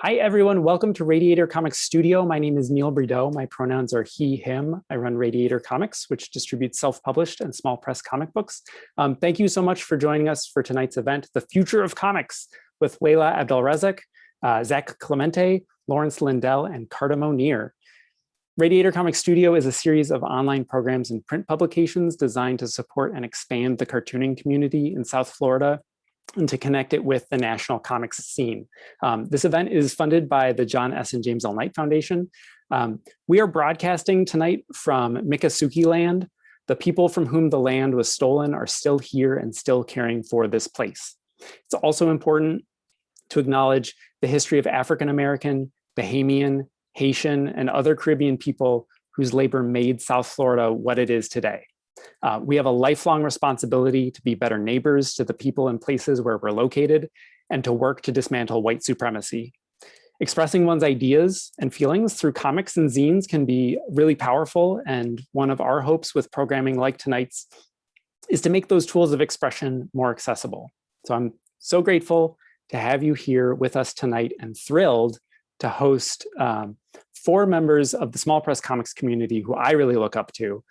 Hi, everyone. Welcome to Radiator Comics Studio. My name is Neil Brideau. My pronouns are he, him. I run Radiator Comics, which distributes self-published and small press comic books. Thank you so much for joining us for tonight's event, The Future of Comics, with Leila Abdelrazaq, Zach Clemente, Lawrence Lindell, and Carta Monir. Radiator Comics Studio is a series of online programs and print publications designed to support and expand the cartooning community in South Florida and to connect it with the national comics scene. This event is funded by the John S. and James L. Knight Foundation. We are broadcasting tonight from Miccosukee land. The people from whom the land was stolen are still here and still caring for this place. It's also important to acknowledge the history of African-American, Bahamian, Haitian, and other Caribbean people whose labor made South Florida what it is today. We have a lifelong responsibility to be better neighbors to the people and places where we're located and to work to dismantle white supremacy. Expressing one's ideas and feelings through comics and zines can be really powerful, and one of our hopes with programming like tonight's is to make those tools of expression more accessible. So I'm so grateful to have you here with us tonight and thrilled to host 4 members of the small press comics community who I really look up to.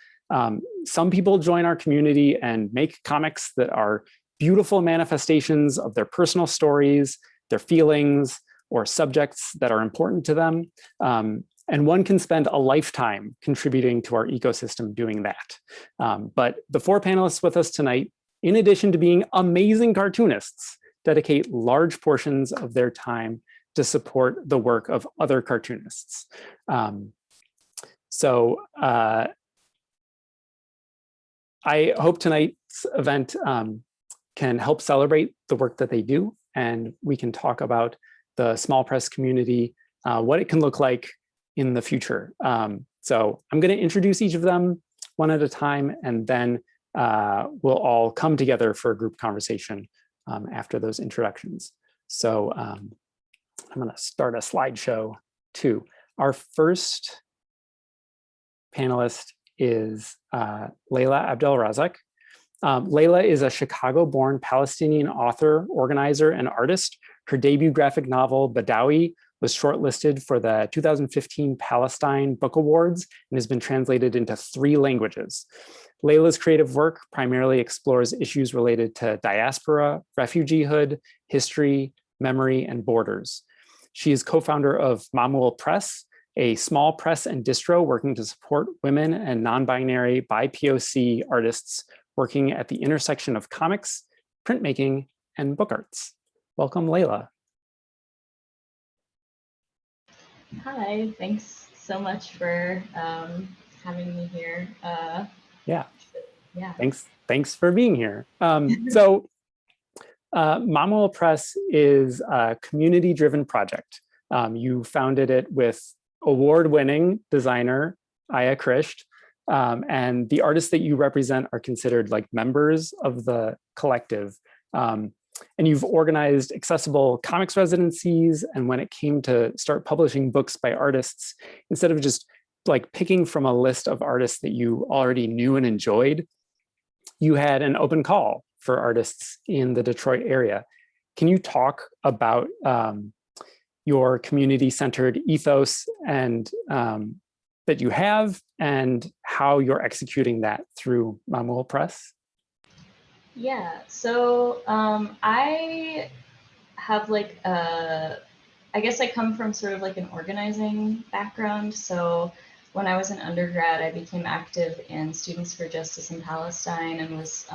Some people join our community and make comics that are beautiful manifestations of their personal stories, their feelings, or subjects that are important to them. And one can spend a lifetime contributing to our ecosystem doing that. But the 4 panelists with us tonight, in addition to being amazing cartoonists, dedicate large portions of their time to support the work of other cartoonists. I hope tonight's event can help celebrate the work that they do, and we can talk about the small press community, what it can look like in the future. So I'm going to introduce each of them one at a time, and then we'll all come together for a group conversation after those introductions. So I'm going to start a slideshow too. Our first panelist is Leila Abdel-Razaq. Leila is a Chicago-born Palestinian author, organizer, and artist. Her debut graphic novel, Badawi, was shortlisted for the 2015 Palestine Book Awards and has been translated into 3 languages. Leila's creative work primarily explores issues related to diaspora, refugeehood, history, memory, and borders. She is co-founder of Maamoul Press, a small press and distro working to support women and non-binary BIPOC artists working at the intersection of comics, printmaking, and book arts. Welcome, Leila. Hi, thanks so much for having me here. Yeah. Thanks for being here. Maamoul Press is a community-driven project. You founded it with award-winning designer Aya Krisht, and the artists that you represent are considered like members of the collective. And you've organized accessible comics residencies, and when it came to start publishing books by artists, instead of just like picking from a list of artists that you already knew and enjoyed, you had an open call for artists in the Detroit area. Can you talk about your community-centered ethos and that you have, and how you're executing that through Maamoul Press? Yeah, so I have like I guess I come from sort of like an organizing background. So when I was an undergrad, I became active in Students for Justice in Palestine and was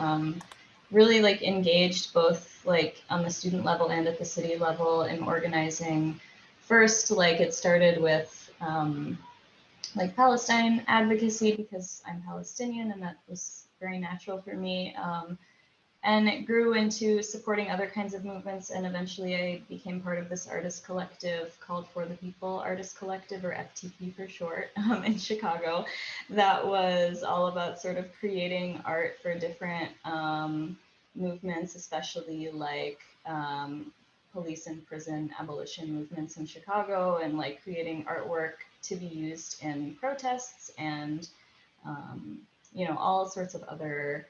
really like engaged both like on the student level and at the city level in organizing. First, like it started with like Palestine advocacy because I'm Palestinian and that was very natural for me. And it grew into supporting other kinds of movements, and eventually I became part of this artist collective called For the People Artist Collective, or FTP for short, in Chicago, that was all about sort of creating art for different movements, especially like police and prison abolition movements in Chicago, and like creating artwork to be used in protests and you know, all sorts of other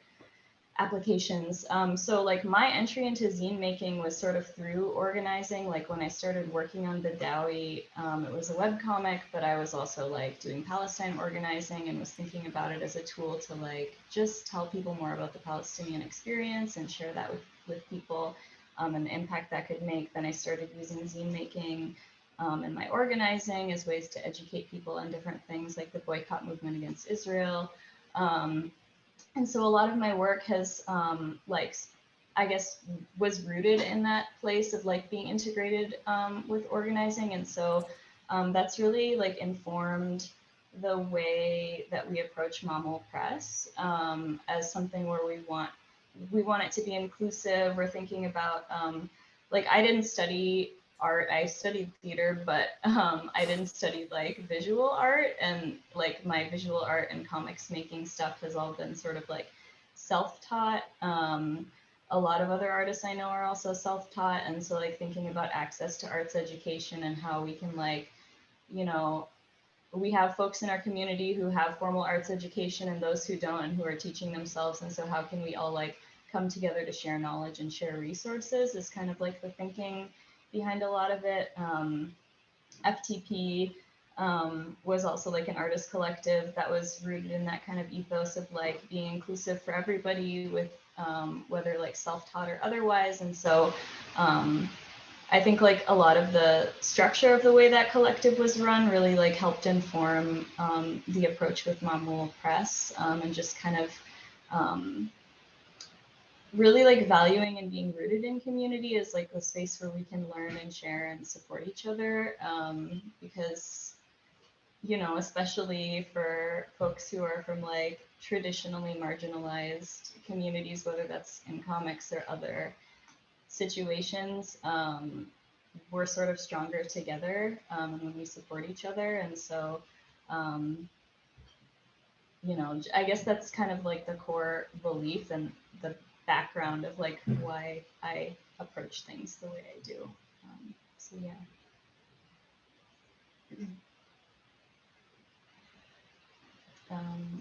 applications. So like my entry into zine making was sort of through organizing. Like when I started working on the Dowie, it was a webcomic, but I was also like doing Palestine organizing and was thinking about it as a tool to like just tell people more about the Palestinian experience and share that with people, and the impact that could make. Then I started using zine making in my organizing as ways to educate people on different things like the boycott movement against Israel. And so a lot of my work has, like, I guess, was rooted in that place of like being integrated with organizing. And so that's really like informed the way that we approach Maamoul Press as something where we want it to be inclusive. We're thinking about, like, I didn't study art, I studied theater, but I didn't study like visual art, and like my visual art and comics making stuff has all been sort of like self-taught. A lot of other artists I know are also self-taught, and so like thinking about access to arts education and how we can like, you know, we have folks in our community who have formal arts education and those who don't and who are teaching themselves, and so how can we all like come together to share knowledge and share resources is kind of like the thinking behind a lot of it. FTP was also like an artist collective that was rooted in that kind of ethos of like being inclusive for everybody with whether like self-taught or otherwise. And so I think like a lot of the structure of the way that collective was run really like helped inform the approach with Maamoul Press, and just kind of really like valuing and being rooted in community is like the space where we can learn and share and support each other, because, you know, especially for folks who are from like traditionally marginalized communities, whether that's in comics or other situations, we're sort of stronger together when we support each other. And so, you know, I guess that's kind of like the core belief and the background of like why I approach things the way I do. So yeah.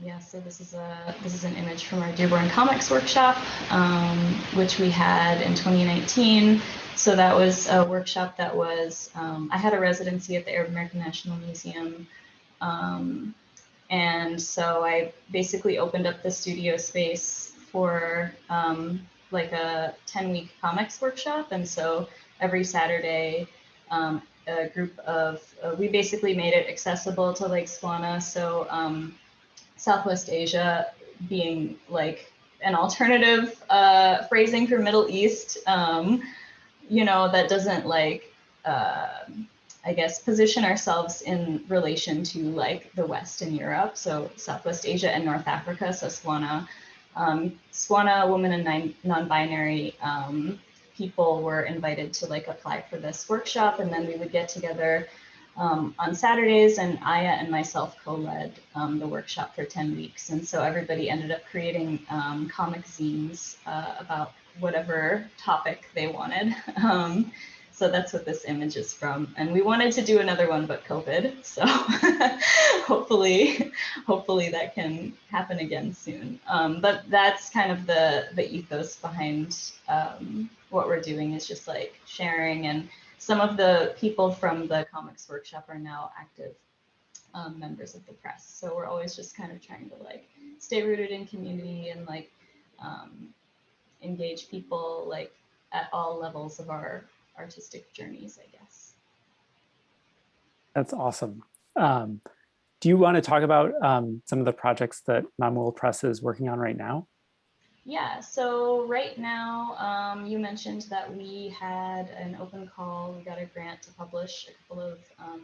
Yeah, so this is an image from our Dearborn Comics workshop, which we had in 2019. So that was a workshop that was, I had a residency at the Arab American National Museum. And so I basically opened up the studio space for like a 10-week comics workshop. And so every Saturday, a group of, we basically made it accessible to Lake Swana. So Southwest Asia being like an alternative phrasing for Middle East, you know, that doesn't like, I guess, position ourselves in relation to like the West and Europe. So Southwest Asia and North Africa, so Swana. Swana women and non-binary people were invited to like apply for this workshop, and then we would get together on Saturdays, and Aya and myself co-led the workshop for 10 weeks. And so everybody ended up creating comic zines about whatever topic they wanted. So that's what this image is from. And we wanted to do another one, but COVID. So hopefully that can happen again soon. But that's kind of the ethos behind what we're doing, is just like sharing. And some of the people from the comics workshop are now active members of the press. So we're always just kind of trying to like stay rooted in community and like engage people like at all levels of our artistic journeys, I guess. That's awesome. Do you want to talk about some of the projects that Maamoul Press is working on right now? Yeah, so right now, you mentioned that we had an open call. We got a grant to publish a couple of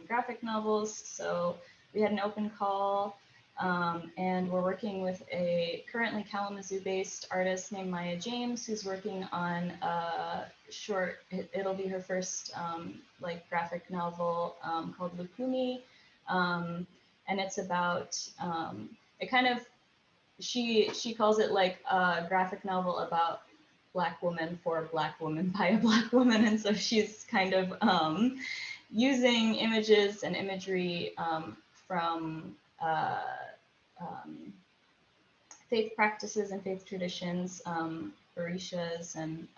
graphic novels. So we had an open call, and we're working with a currently Kalamazoo-based artist named Maya James, who's working on a short, it'll be her first like graphic novel called Lukumi. And it's about, it kind of, she calls it like a graphic novel about Black woman for a Black woman by a Black woman. And so she's kind of using images and imagery from faith practices and faith traditions, Orishas, and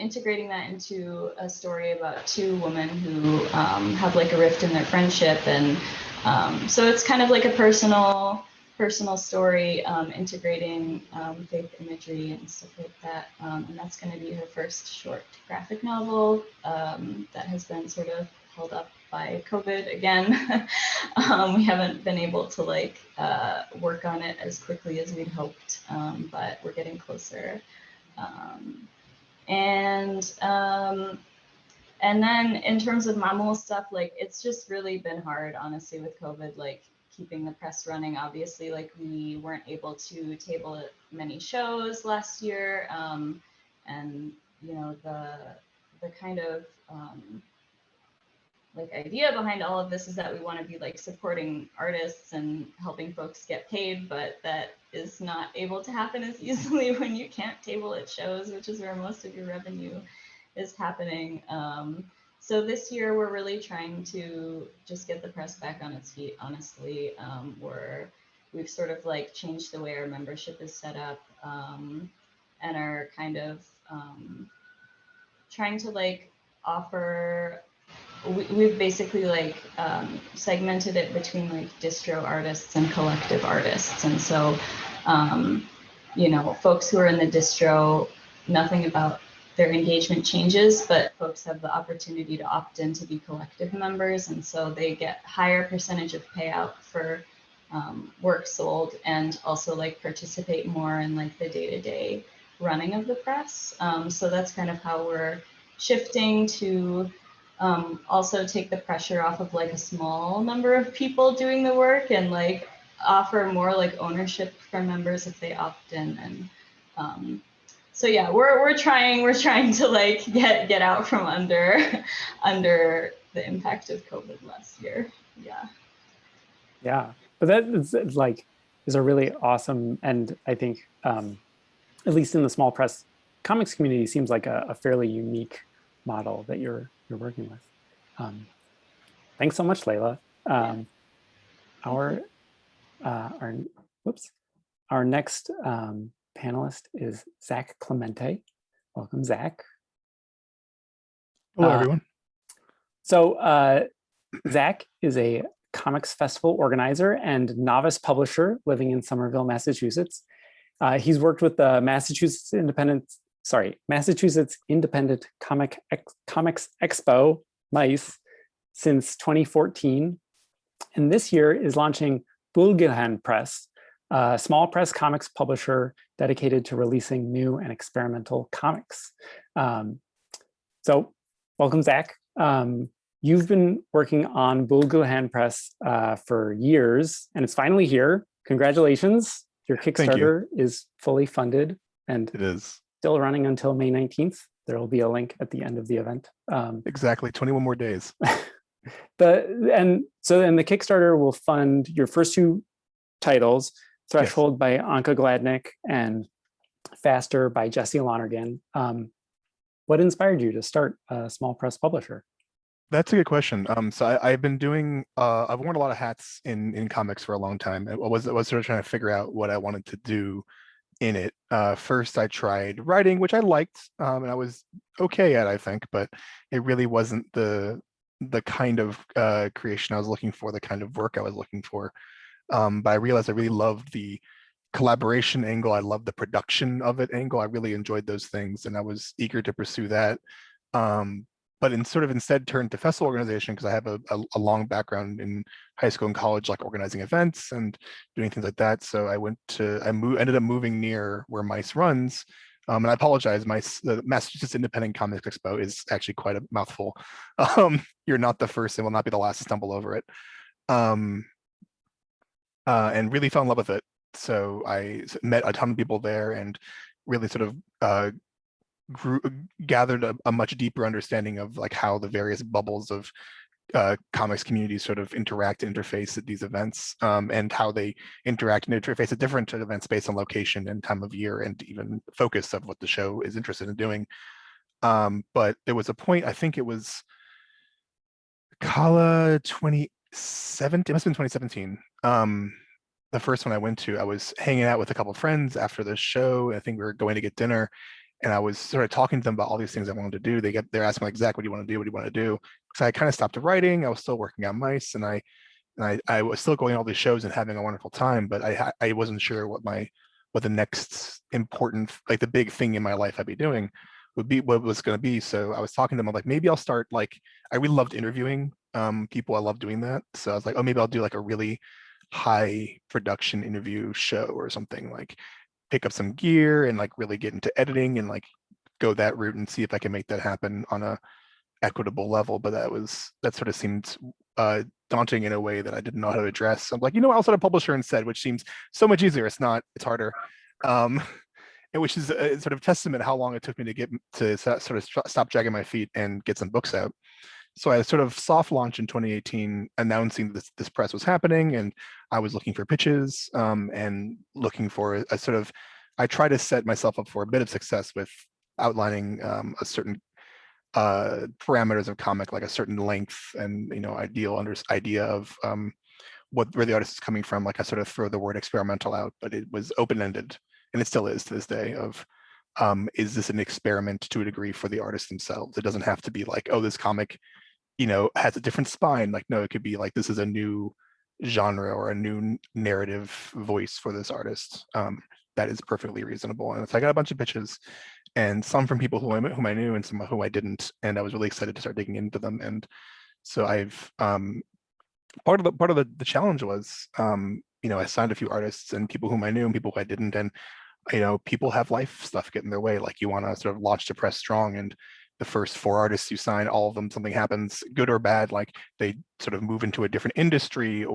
integrating that into a story about two women who have like a rift in their friendship. And so it's kind of like a personal story, integrating faith imagery and stuff like that. And that's going to be her first short graphic novel that has been sort of held up by COVID again. We haven't been able to like work on it as quickly as we'd hoped, but we're getting closer. And then in terms of Maamoul stuff, like it's just really been hard, honestly, with COVID, like keeping the press running. Obviously, like we weren't able to table many shows last year, and you know the kind of like idea behind all of this is that we want to be like supporting artists and helping folks get paid, but that is not able to happen as easily when you can't table at shows, which is where most of your revenue is happening. So this year we're really trying to just get the press back on its feet, honestly. We've sort of like changed the way our membership is set up, and are kind of trying to like offer, we've basically like segmented it between like distro artists and collective artists. And so, you know, folks who are in the distro, nothing about their engagement changes, but folks have the opportunity to opt in to be collective members. And so they get higher percentage of payout for work sold, and also like participate more in like the day-to-day running of the press. So that's kind of how we're shifting to also take the pressure off of like a small number of people doing the work, and like offer more like ownership for members if they opt in. And so yeah, we're trying to like get out from under the impact of COVID last year. Yeah, but that is like is a really awesome, and I think at least in the small press comics community, seems like a fairly unique model that you're working with. Thanks so much, Leila. Our next panelist is Zach Clemente. Welcome, Zach. Hello, everyone. So Zach is a comics festival organizer and novice publisher living in Somerville, Massachusetts. He's worked with the Massachusetts Independent Comics Expo, MICE, since 2014. And this year is launching Bulgilhan Press, a small press comics publisher dedicated to releasing new and experimental comics. So welcome, Zach. You've been working on Bulgilhan Press for years, and it's finally here. Congratulations. Your Kickstarter is fully funded, and it is still running until May 19th. There will be a link at the end of the event. Exactly, 21 more days. And the Kickstarter will fund your first two titles, Threshold by Anka Gladnick and Faster by Jesse Lonergan. What inspired you to start a small press publisher? That's a good question. So I've been doing, I've worn a lot of hats in comics for a long time. I was sort of trying to figure out what I wanted to do in it. First, I tried writing, which I liked, and I was okay at, I think, but it really wasn't the kind of creation I was looking for, the kind of work I was looking for. But I realized I really loved the collaboration angle. I loved the production of it angle. I really enjoyed those things, and I was eager to pursue that. But instead turned to festival organization because I have a long background in high school and college, like organizing events and doing things like that. So I ended up moving near where MICE runs. And I apologize, the Massachusetts Independent Comics Expo is actually quite a mouthful. You're not the first and will not be the last to stumble over it. And really fell in love with it. So I met a ton of people there and really sort of gathered a much deeper understanding of like how the various bubbles of comics communities sort of interact and interface at these events, and how they interact and interface at different events based on location and time of year and even focus of what the show is interested in doing. But there was a point, I think it was Kala 2017, it must have been 2017, the first one I went to, I was hanging out with a couple of friends after the show. I think we were going to get dinner, and I was sort of talking to them about all these things I wanted to do. They're asking like, Zach, what do you want to do? What do you want to do? So I kind of stopped writing. I was still working on mice, and I was still going to all these shows and having a wonderful time, but I wasn't sure what the next important, like the big thing in my life I'd be doing would be, what was going to be. So I was talking to them, I'm like, maybe I'll start, like, I really loved interviewing people. I love doing that. So I was like, oh, maybe I'll do like a really high production interview show or something, like pick up some gear and like really get into editing and like go that route and see if I can make that happen on a equitable level. But that sort of seemed daunting in a way that I didn't know how to address. I'm like, I'll start a publisher instead, which seems so much easier. It's not, it's harder. And which is a sort of testament how long it took me to get to sort of stop dragging my feet and get some books out. So I sort of soft launched in 2018, announcing this press was happening, and I was looking for pitches and looking for a sort of, I try to set myself up for a bit of success with outlining a certain parameters of comic, like a certain length and idea of where the artist is coming from. Like I sort of throw the word experimental out, but it was open-ended, and it still is to this day, of is this an experiment to a degree for the artist themselves? It doesn't have to be like, oh, this comic has a different spine. Like, no, it could be like, this is a new genre or a new narrative voice for this artist. That is perfectly reasonable. And so I got a bunch of pitches, and some from people whom I knew and some who I didn't, and I was really excited to start digging into them. And so I've part of the challenge was I signed a few artists and people whom I knew and people who I didn't, and people have life stuff get in their way. Like, you want to sort of launch the press strong, and the first 4 artists you sign, all of them, something happens, good or bad, like they sort of move into a different industry,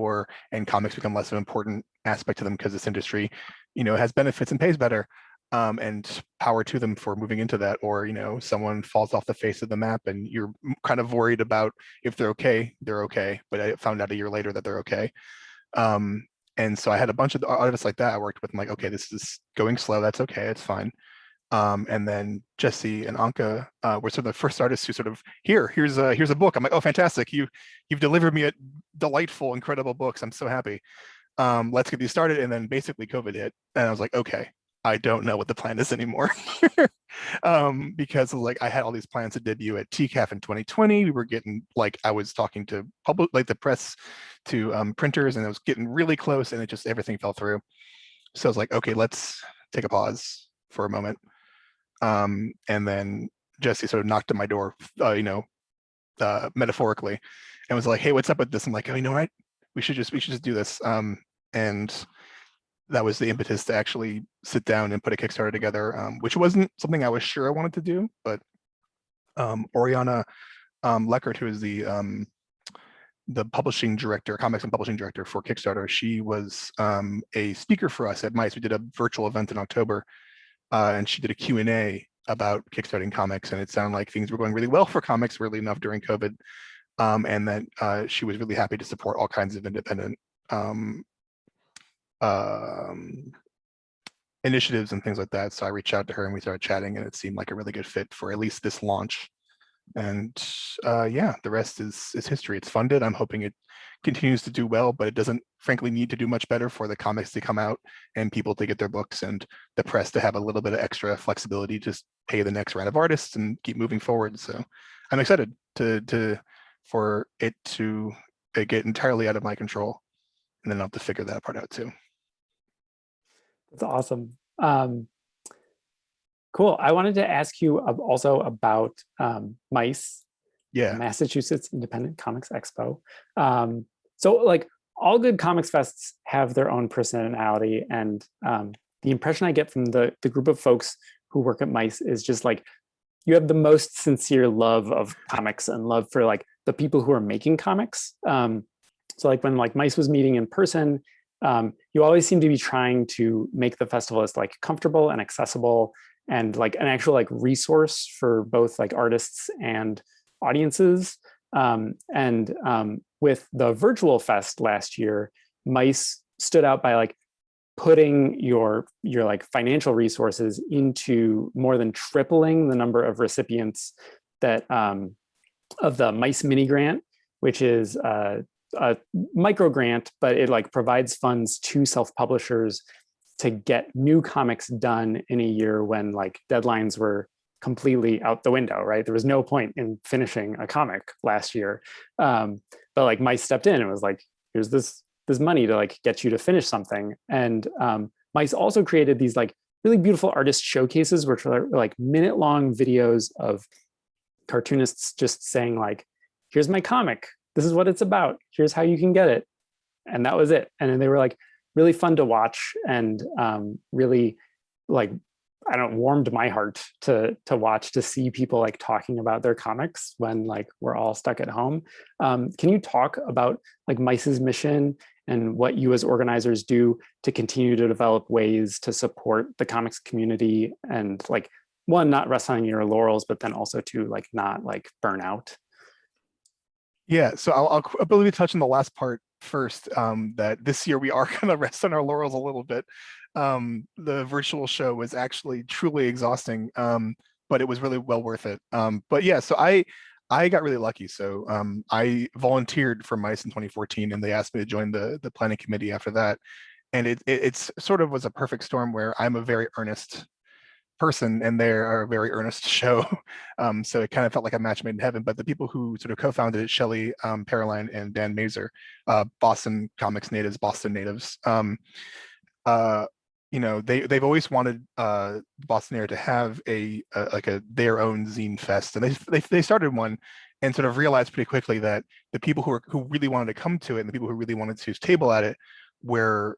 and comics become less of an important aspect to them because this industry has benefits and pays better, and power to them for moving into that. Or someone falls off the face of the map and you're kind of worried about if they're okay, but I found out a year later that they're okay. And so I had a bunch of artists like that I worked with. I'm like, okay, this is going slow, that's okay, it's fine. And then Jesse and Anka were sort of the first artists who sort of, here's a book. I'm like, oh, fantastic, you've delivered me a delightful, incredible books. I'm so happy. Let's get these started. And then basically COVID hit, and I was like, okay, I don't know what the plan is anymore. Because like I had all these plans to debut at TCAF in 2020. We were getting, like, I was talking to the press, to printers, and it was getting really close, and everything fell through. So I was like, okay, let's take a pause for a moment. And then Jesse sort of knocked at my door, metaphorically, and was like, hey, what's up with this? I'm like, oh, you know what? We should just do this. And that was the impetus to actually sit down and put a Kickstarter together, which wasn't something I was sure I wanted to do, but Oriana Leckert, who is the publishing director, comics and publishing director for Kickstarter, she was a speaker for us at MICE. We did a virtual event in October, and she did a Q&A about kickstarting comics, and it sounded like things were going really well for comics, weirdly enough, during COVID, and that she was really happy to support all kinds of independent initiatives and things like that. So I reached out to her and we started chatting, and it seemed like a really good fit for at least this launch. And yeah, the rest is history. It's funded. I'm hoping it continues to do well, but it doesn't frankly need to do much better for the comics to come out and people to get their books, and the press to have a little bit of extra flexibility to just pay the next round of artists and keep moving forward. So I'm excited for it to get entirely out of my control, and then I'll have to figure that part out too. That's awesome. Cool. I wanted to ask you also about MICE, Yeah. Massachusetts Independent Comics Expo. So like all good comics fests have their own personality, and the impression I get from the group of folks who work at MICE is just like, you have the most sincere love of comics and love for like the people who are making comics. So like when like MICE was meeting in person, you always seem to be trying to make the festival as like comfortable and accessible and like an actual like resource for both like artists and audiences. With the virtual fest last year, MICE stood out by like putting your like financial resources into more than tripling the number of recipients that of the MICE mini grant, which is a micro grant, but it like provides funds to self-publishers to get new comics done in a year when like deadlines were completely out the window, right? There was no point in finishing a comic last year. But like Mice stepped in and was like, here's this money to like get you to finish something. And Mice also created these like really beautiful artist showcases, which are like minute-long videos of cartoonists just saying like, here's my comic, this is what it's about, here's how you can get it. And that was it. And then they were like really fun to watch, and really like, I don't, warmed my heart to watch, to see people like talking about their comics when like we're all stuck at home. Can you talk about like Mice's mission and what you as organizers do to continue to develop ways to support the comics community, and like, one, not rest on your laurels, but then also to like not like burn out? Yeah, so I'll ability to touch on the last part first, that this year we are going to rest on our laurels a little bit. The virtual show was actually truly exhausting, but it was really well worth it. But yeah, so I got really lucky. So I volunteered for Mice in 2014, and they asked me to join the planning committee after that. And it's sort of was a perfect storm where I'm a very earnest person and they're a very earnest show. So it kind of felt like a match made in heaven. But the people who sort of co-founded it, Shelley Paroline and Dan Mazer, Boston comics natives, Boston natives, you know, they've always wanted Boston Air to have a their own zine fest, and they started one and sort of realized pretty quickly that the people who really wanted to come to it and the people who really wanted to table at it were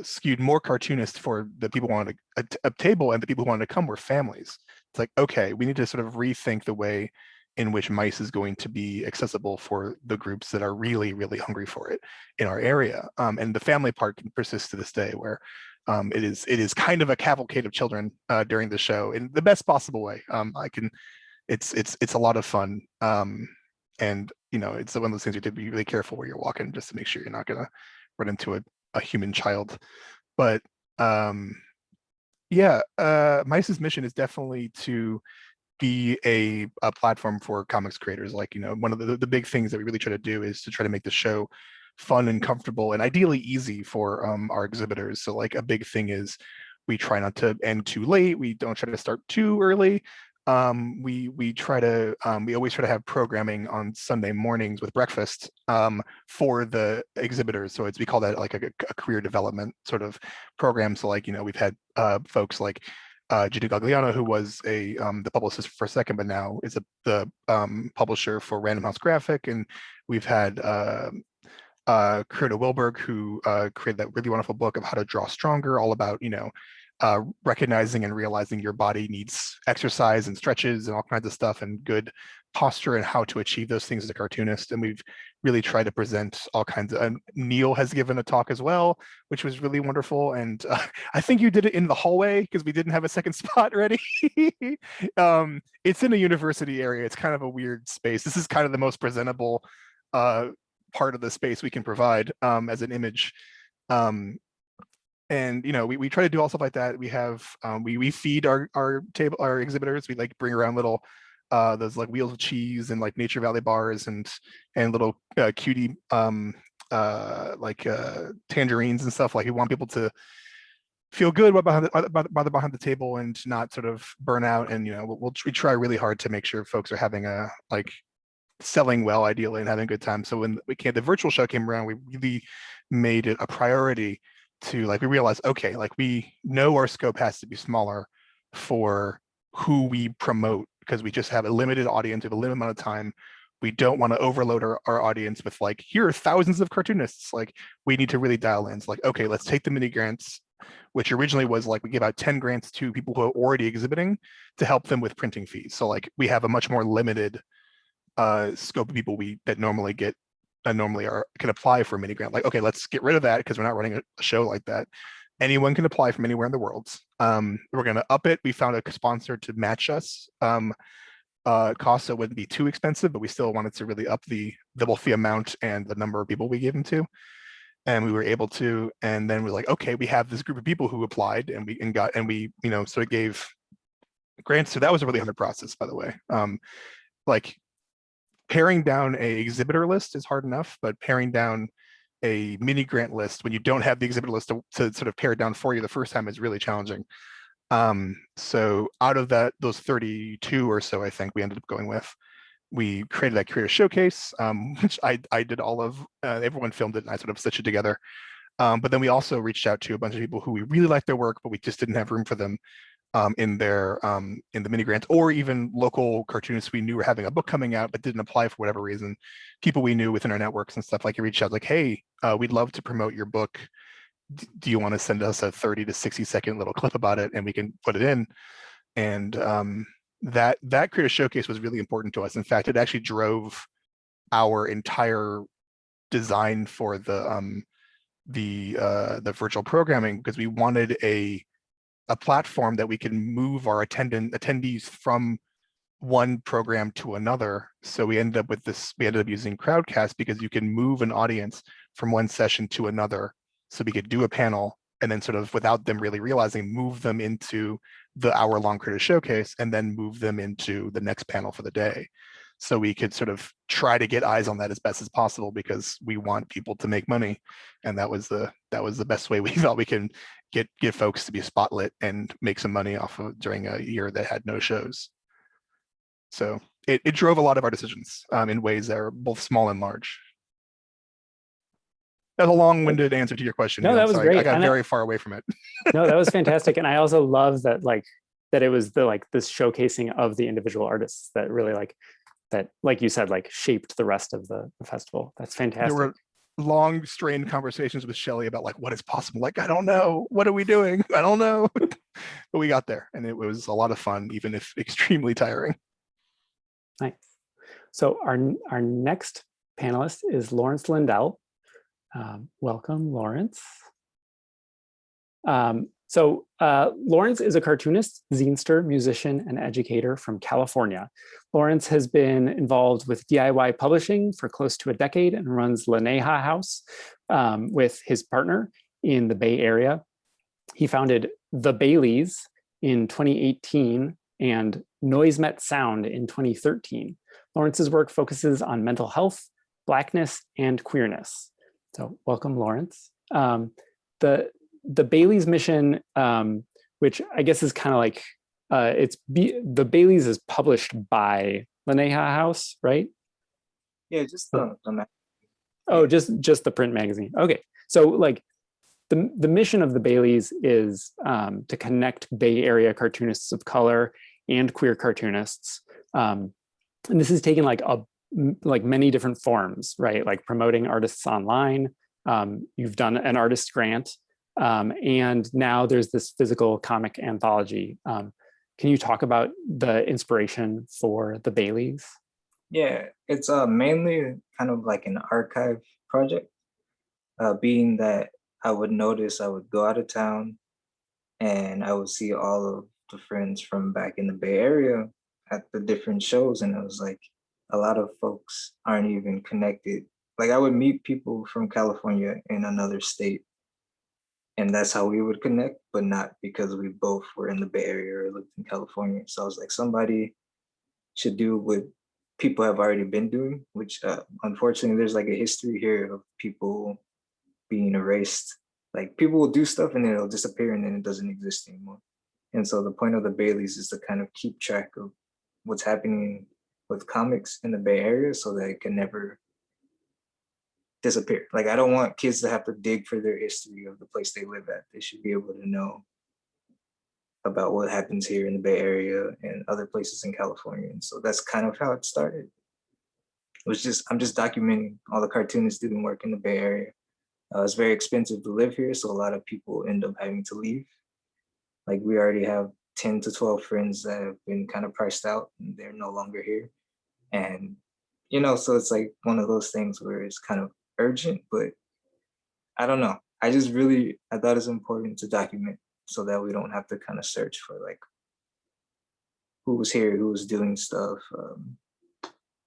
skewed more cartoonist for the people who wanted a table, and the people who wanted to come were families. It's like, okay, we need to sort of rethink the way in which Mice is going to be accessible for the groups that are really, really hungry for it in our area. And the family part can persist to this day, where it is kind of a cavalcade of children during the show in the best possible way. It's a lot of fun. And you know, it's one of those things you have to be really careful where you're walking, just to make sure you're not gonna run into a human child. But yeah, Mice's mission is definitely to be a platform for comics creators. Like, you know, one of the big things that we really try to do is to try to make the show fun and comfortable and ideally easy for our exhibitors. So like a big thing is we try not to end too late. We don't try to start too early. We try to we always try to have programming on Sunday mornings with breakfast for the exhibitors. So we call that like a career development sort of program. So like, you know, we've had folks like Gina Gagliano, who was the publicist for a second, but now is the publisher for Random House Graphic, and we've had Kurta Wilberg, who created that really wonderful book of how to draw stronger, all about, you know, recognizing and realizing your body needs exercise and stretches and all kinds of stuff, and good posture, and how to achieve those things as a cartoonist. And we've really tried to present all kinds of, Neil has given a talk as well, which was really wonderful. And I think you did it in the hallway because we didn't have a second spot ready. It's in a university area. It's kind of a weird space. This is kind of the most presentable part of the space we can provide as an image. And you know, we try to do all stuff like that. We have we feed our exhibitors. We like bring around little those like wheels of cheese and like Nature Valley bars and little cutie tangerines and stuff. Like, we want people to feel good behind the table and not sort of burn out. And you know, we try really hard to make sure folks are having a selling well, ideally, and having a good time. So when the virtual show came around, we really made it a priority to we realized, okay, we know our scope has to be smaller for who we promote, because we just have a limited audience, we have a limited amount of time. We don't want to overload our audience with here are thousands of cartoonists. We need to really dial in. It's okay, let's take the mini grants, which originally was we give out 10 grants to people who are already exhibiting to help them with printing fees. So we have a much more limited scope of people that normally get can apply for a mini grant. Okay, let's get rid of that because we're not running a show like that. Anyone can apply from anywhere in the world. We're going to up it. We found a sponsor to match us. Cost, so it wouldn't be too expensive, but we still wanted to really up both the amount and the number of people we gave them to. And we were able to, and then we're okay, we have this group of people who applied, and we sort of gave grants. So that was a really hard process, by the way. paring down a exhibitor list is hard enough, but paring down a mini grant list when you don't have the exhibitor list to sort of pare it down for you the first time is really challenging. So out of those 32 or so, I think we ended up going with, we created that creator showcase, which I did all of, everyone filmed it and I sort of stitched it together. But then we also reached out to a bunch of people who we really liked their work, but we just didn't have room for them in the mini grants, or even local cartoonists we knew were having a book coming out but didn't apply for whatever reason. People we knew within our networks and stuff, like, you reached out like, hey, we'd love to promote your book. Do you want to send us a 30 to 60-second little clip about it and we can put it in? And that creator showcase was really important to us. In fact, it actually drove our entire design for the virtual programming, because we wanted a platform that we can move our attendees from one program to another. So we ended up using Crowdcast, because you can move an audience from one session to another. So we could do a panel and then sort of, without them really realizing, move them into the hour-long creator showcase and then move them into the next panel for the day. So we could sort of try to get eyes on that as best as possible, because we want people to make money. And that was the best way we felt we can get folks to be spotlit and make some money off of during a year that had no shows. So it drove a lot of our decisions in ways that are both small and large. That's a long-winded answer to your question. No, that was great. I got very far away from it. No, that was fantastic. And I also love that, like, that it was this showcasing of the individual artists that really, like you said, like, shaped the rest of the festival. That's fantastic. There were long, strained conversations with Shelley about, like, what is possible? Like, I don't know. What are we doing? I don't know. But we got there, and it was a lot of fun, even if extremely tiring. Nice. So our next panelist is Lawrence Lindell. Welcome, Lawrence. Lawrence is a cartoonist, zinester, musician, and educator from California. Lawrence has been involved with DIY publishing for close to a decade and runs Laneha House with his partner in the Bay Area. He founded the Bayleys in 2018 and Noise Met Sound in 2013. Lawrence's work focuses on mental health, Blackness, and queerness. So welcome, Lawrence. The Bayleys mission, which I guess is kind of like, the Bayleys is published by Laneha House, right? Yeah, just the Oh, just the print magazine. Okay, so like the mission of the Bayleys is to connect Bay Area cartoonists of color and queer cartoonists, and this has taken like many different forms, right? Like promoting artists online. You've done an artist grant. And now there's this physical comic anthology. Can you talk about the inspiration for the Bayleys? Yeah, it's mainly kind of like an archive project, being that I would notice I would go out of town and I would see all of the friends from back in the Bay Area at the different shows, and it was like a lot of folks aren't even connected. Like I would meet people from California in another state, and that's how we would connect, but not because we both were in the Bay Area or lived in California. So I was like, somebody should do what people have already been doing, which unfortunately there's like a history here of people being erased. Like people will do stuff and then it'll disappear and then it doesn't exist anymore. And so the point of the Bayleys is to kind of keep track of what's happening with comics in the Bay Area so that it can never disappear. Like I don't want kids to have to dig for their history of the place they live at. They should be able to know about what happens here in the Bay Area and other places in California. And so that's kind of how it started. It was just, I'm just documenting all the cartoonists doing work in the Bay Area. It's very expensive to live here, so a lot of people end up having to leave. Like we already have 10 to 12 friends that have been kind of priced out and they're no longer here. And, you know, so it's like one of those things where it's kind of urgent, but I don't know. I thought it's important to document so that we don't have to kind of search for like who was here, who was doing stuff.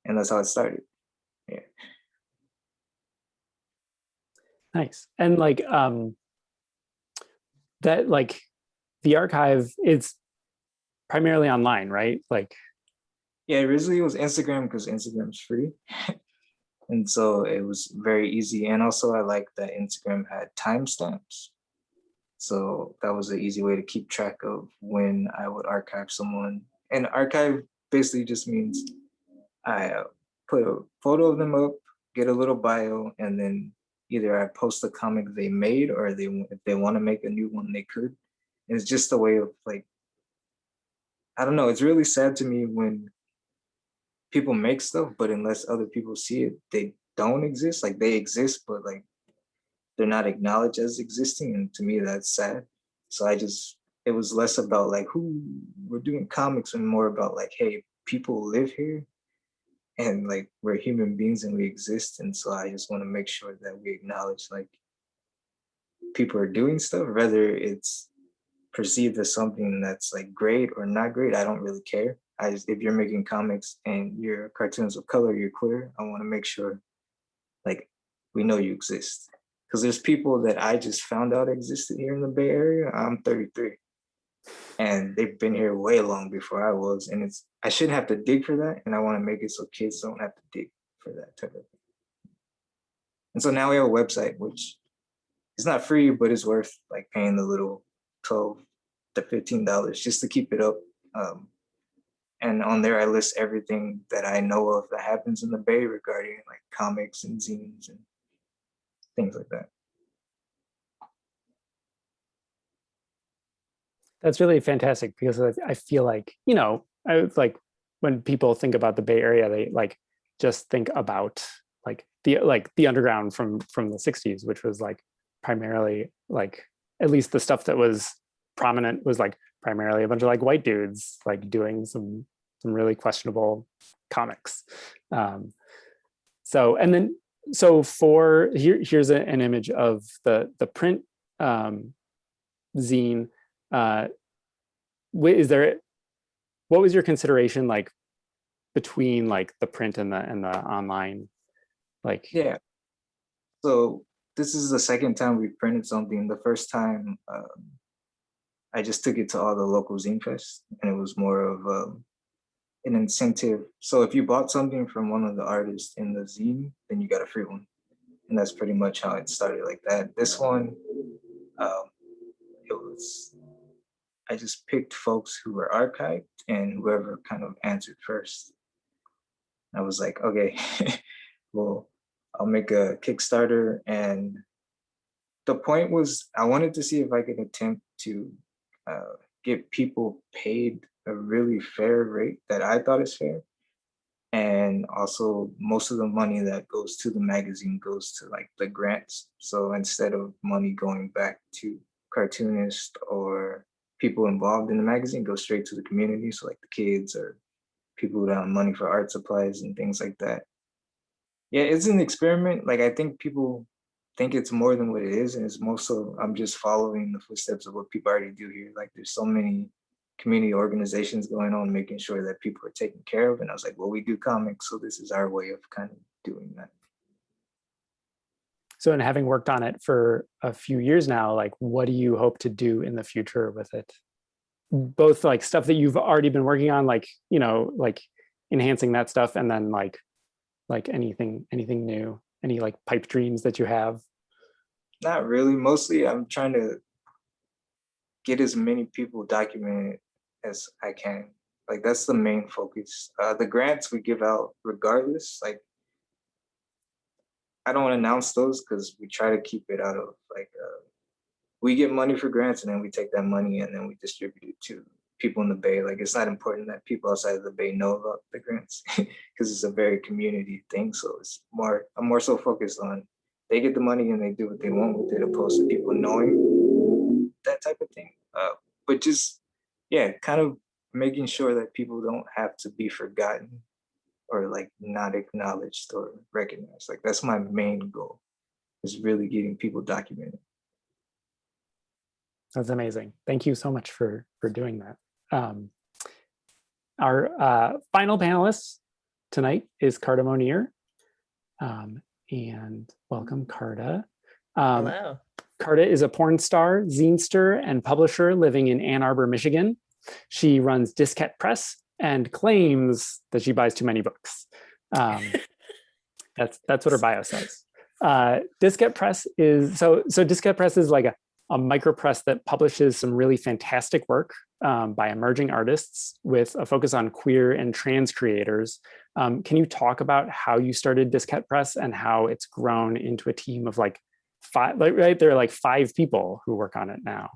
And that's how it started. Yeah. Nice. And like that, like the archive is primarily online, right? Like Yeah, originally it was Instagram because Instagram's free. And so it was very easy. And also I liked that Instagram had timestamps. So that was an easy way to keep track of when I would archive someone. And archive basically just means I put a photo of them up, get a little bio, and then either I post a comic they made, or if they want to make a new one, they could. And it's just a way of like, I don't know, it's really sad to me when people make stuff, but unless other people see it, they don't exist. Like they exist, but like they're not acknowledged as existing. And to me, that's sad. So it was less about like who we're doing comics and more about like, hey, people live here and like we're human beings and we exist. And so I just want to make sure that we acknowledge like people are doing stuff, whether it's perceived as something that's like great or not great. I don't really care. If you're making comics and your cartoons of color, you're queer, I want to make sure like we know you exist. Because there's people that I just found out existed here in the Bay Area. I'm 33 and they've been here way long before I was. And I shouldn't have to dig for that. And I want to make it so kids don't have to dig for that type of thing. And so now we have a website, which is not free, but it's worth like paying the little $12 to $15 just to keep it up. And on there, I list everything that I know of that happens in the Bay regarding like comics and zines and things like that. That's really fantastic because I feel like, I like when people think about the Bay Area, they like just think about like the underground from the 60s, which was like primarily like, at least the stuff that was prominent was like primarily a bunch of like white dudes like doing some really questionable comics. So here's an image of the print zine. What was your consideration like between like the print and the online? Like, yeah. So this is the second time we printed something. The first time I just took it to all the local zine fests, and it was more of an incentive. So if you bought something from one of the artists in the zine, then you got a free one. And that's pretty much how it started like that. This one, I just picked folks who were archived and whoever kind of answered first. I was like, okay, well, I'll make a Kickstarter. And the point was, I wanted to see if I could attempt to get people paid a really fair rate that I thought is fair. And also most of the money that goes to the magazine goes to like the grants. So instead of money going back to cartoonists or people involved in the magazine, goes straight to the community. So like the kids or people who don't have money for art supplies and things like that. Yeah, it's an experiment. Like I think people think it's more than what it is. And it's mostly, I'm just following the footsteps of what people already do here. Like there's so many community organizations going on, making sure that people are taken care of. And I was like, well, we do comics, so this is our way of kind of doing that. So, and having worked on it for a few years now, like what do you hope to do in the future with it? Both like stuff that you've already been working on, like, like enhancing that stuff, and then like anything new, any like pipe dreams that you have? Not really. Mostly I'm trying to get as many people documented as I can. Like that's the main focus. The grants we give out regardless, like I don't want to announce those because we try to keep it out of like, we get money for grants and then we take that money and then we distribute it to people in the Bay. Like it's not important that people outside of the Bay know about the grants because it's a very community thing. So I'm more so focused on they get the money and they do what they want with it, opposed to people knowing that type of thing. But just, yeah, kind of making sure that people don't have to be forgotten or like not acknowledged or recognized. Like that's my main goal, is really getting people documented. That's amazing. Thank you so much for doing that. Our final panelist tonight is Carta Monir. And welcome, Carta. Hello. Carta is a porn star, zinester, and publisher living in Ann Arbor, Michigan. She runs Diskette Press, and claims that she buys too many books. That's what her bio says. Diskette Press is Diskette Press is like a micro press that publishes some really fantastic work by emerging artists with a focus on queer and trans creators. Can you talk about how you started Diskette Press and how it's grown into a team of like five? Right, there are like 5 people who work on it now.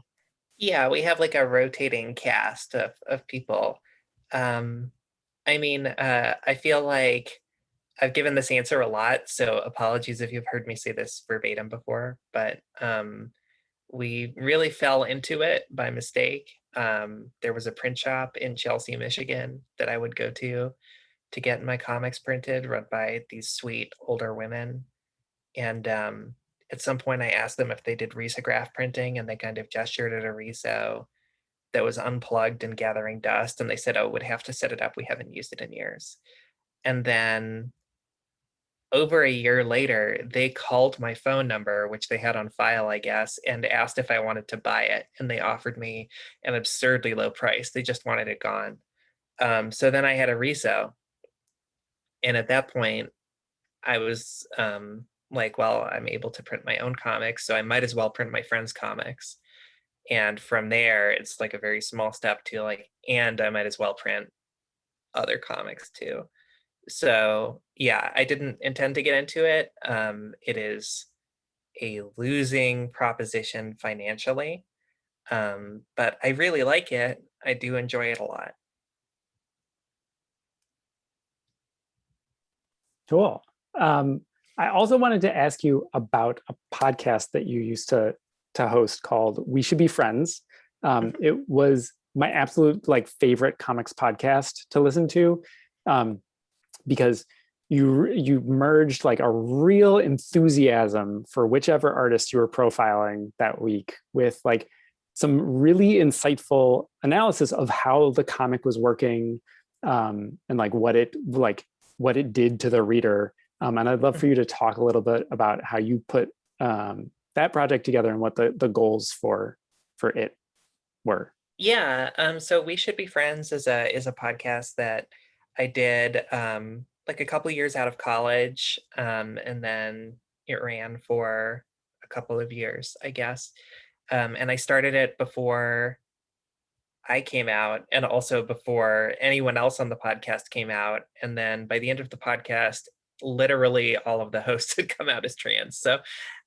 Yeah, we have like a rotating cast of people. I feel like I've given this answer a lot, so apologies if you've heard me say this verbatim before, but we really fell into it by mistake. There was a print shop in Chelsea, Michigan that I would go to get my comics printed, run by these sweet older women. And at some point I asked them if they did risograph printing, and they kind of gestured at a riso that was unplugged and gathering dust. And they said, oh, we'd have to set it up. We haven't used it in years. And then over a year later, they called my phone number, which they had on file, I guess, and asked if I wanted to buy it. And they offered me an absurdly low price. They just wanted it gone. So then I had a riso. And at that point, I was like, well, I'm able to print my own comics, so I might as well print my friends' comics. And from there, it's like a very small step to like, and I might as well print other comics too. So yeah, I didn't intend to get into it. It is a losing proposition financially, but I really like it. I do enjoy it a lot. Cool. I also wanted to ask you about a podcast that you used to host called We Should Be Friends. It was my absolute like favorite comics podcast to listen to, because you merged like a real enthusiasm for whichever artist you were profiling that week with like some really insightful analysis of how the comic was working, and like what it did to the reader. And I'd love for you to talk a little bit about how you put that project together and what the goals for it were. Yeah, so We Should Be Friends is a podcast that I did like a couple years out of college, and then it ran for a couple of years, I guess. And I started it before I came out, and also before anyone else on the podcast came out. And then by the end of the podcast, literally all of the hosts had come out as trans. So,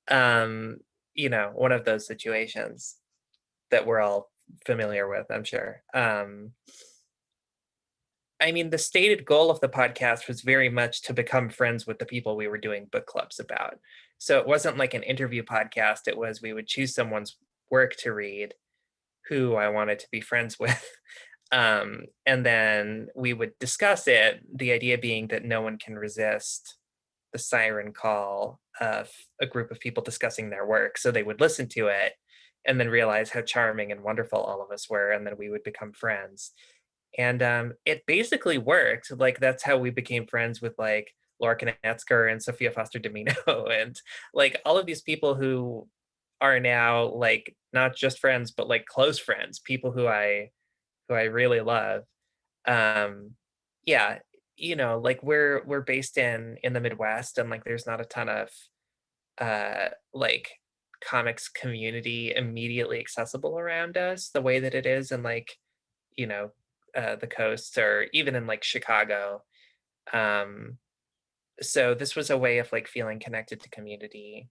one of those situations that we're all familiar with, I'm sure. The stated goal of the podcast was very much to become friends with the people we were doing book clubs about. So it wasn't like an interview podcast. It was, we would choose someone's work to read who I wanted to be friends with. And then we would discuss it, the idea being that no one can resist the siren call of a group of people discussing their work. So they would listen to it and then realize how charming and wonderful all of us were, and then we would become friends. And it basically worked. Like, that's how we became friends with like Laura Konetzker and Sophia Foster Domino and like all of these people who are now like not just friends, but like close friends, people who I really love. Yeah, like we're based in the Midwest, and like there's not a ton of like comics community immediately accessible around us the way that it is in like the coast, or even in like Chicago. So this was a way of like feeling connected to community,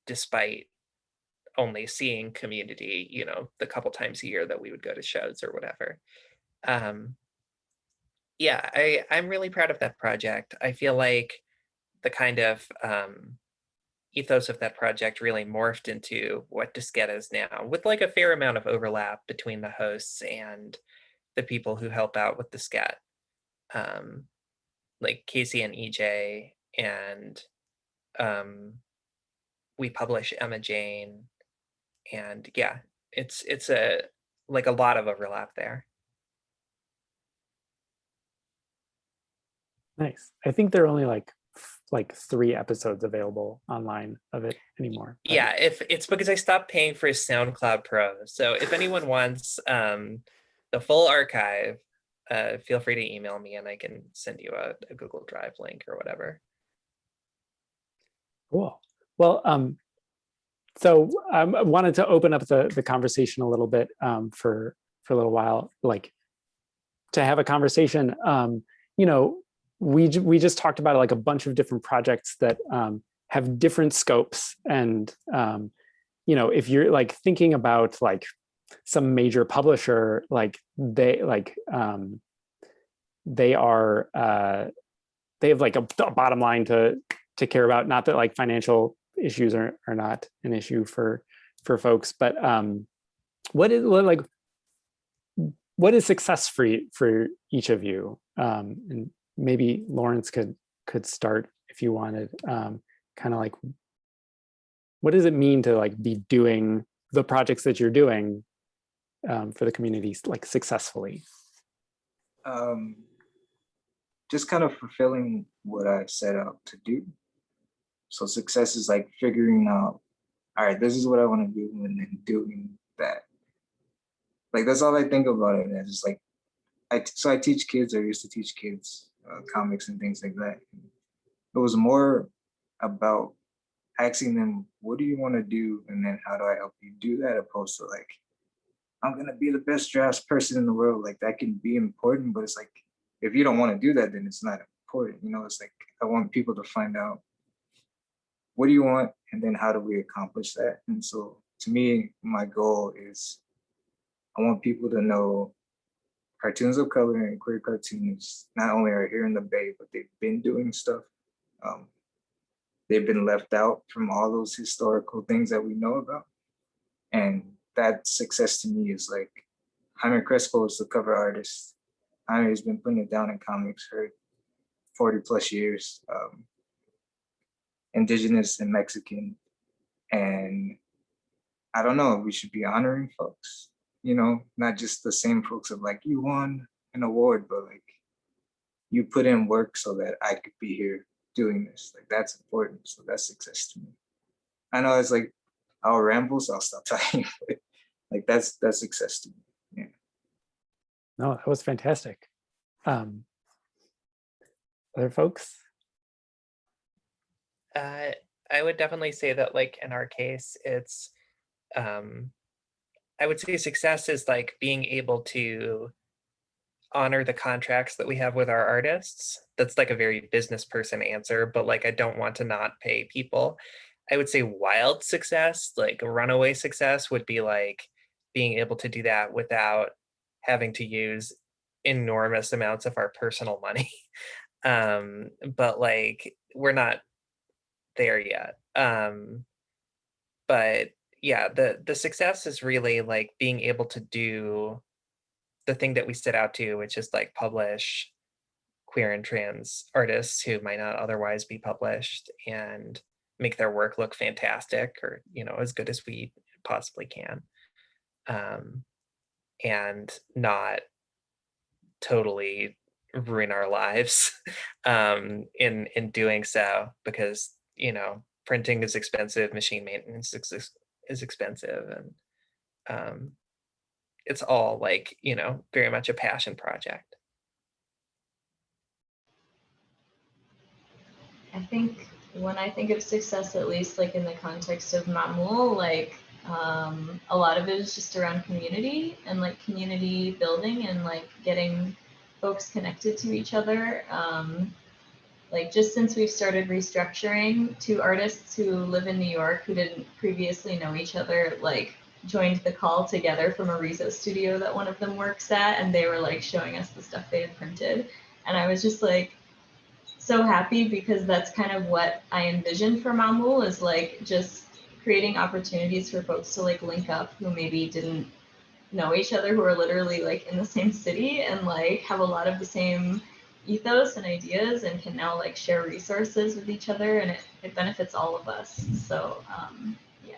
despite only seeing community the couple times a year that we would go to shows or whatever. Yeah, I'm really proud of that project. I feel like the kind of ethos of that project really morphed into what Diskette is now, with like a fair amount of overlap between the hosts and the people who help out with Diskette, like Casey and EJ, and we publish Emma Jane, and yeah, it's a like a lot of overlap there. Nice. I think there are only like 3 episodes available online of it anymore. Yeah, if it's because I stopped paying for SoundCloud Pro. So if anyone wants the full archive, feel free to email me and I can send you a Google Drive link or whatever. Cool. Well, so I wanted to open up the conversation a little bit for a little while, like to have a conversation. You know, we just talked about like a bunch of different projects that have different scopes, and you know, if you're like thinking about like some major publisher, like they have like a bottom line to care about. Not that like financial issues are not an issue for folks, but what is success for each of you? And maybe Lawrence could start if you wanted. Kind of like, what does it mean to like be doing the projects that you're doing for the communities like successfully? Just kind of fulfilling what I set out to do. So success is like figuring out, all right, this is what I want to do, and then doing that. Like that's all I think about it as. It's like I teach kids. I used to teach kids comics and things like that. It was more about asking them, what do you want to do, and then how do I help you do that, opposed to like, I'm gonna be the best drafts person in the world. Like that can be important, but it's like, if you don't want to do that, then it's not important. You know, it's like I want people to find out, what do you want, and then how do we accomplish that? And so to me, my goal is I want people to know cartoons of color and queer cartoonists not only are here in the Bay, but they've been doing stuff. They've been left out from all those historical things that we know about. And that success to me is like, Jaime Crespo is the cover artist. Jaime has been putting it down in comics for 40 plus years. Indigenous and Mexican. And I don't know, we should be honoring folks, you know, not just the same folks of like, you won an award, but like you put in work so that I could be here doing this. Like that's important. So that's success to me. I know it's like, I'll ramble, so I'll stop talking. But like that's success to me. Yeah. No, that was fantastic. Other folks? I would definitely say that like in our case, it's I would say success is like being able to honor the contracts that we have with our artists. That's like a very business person answer, but like I don't want to not pay people. I would say wild success, like a runaway success, would be like being able to do that without having to use enormous amounts of our personal money. But like we're not there yet. But yeah, the success is really like being able to do the thing that we set out to, which is like publish queer and trans artists who might not otherwise be published and make their work look fantastic, or you know, as good as we possibly can, and not totally ruin our lives in doing so, because you know, printing is expensive, machine maintenance is expensive, and it's all like, you know, very much a passion project. I think when I think of success, at least like in the context of Maamoul, like a lot of it is just around community and like community building and like getting folks connected to each other. Like just since we've started restructuring, two artists who live in New York who didn't previously know each other, like joined the call together from a Riso studio that one of them works at, and they were like showing us the stuff they had printed. And I was just like so happy, because that's kind of what I envisioned for Maamoul, is like just creating opportunities for folks to like link up who maybe didn't know each other, who are literally like in the same city and like have a lot of the same ethos and ideas, and can now like share resources with each other, and it benefits all of us. So yeah.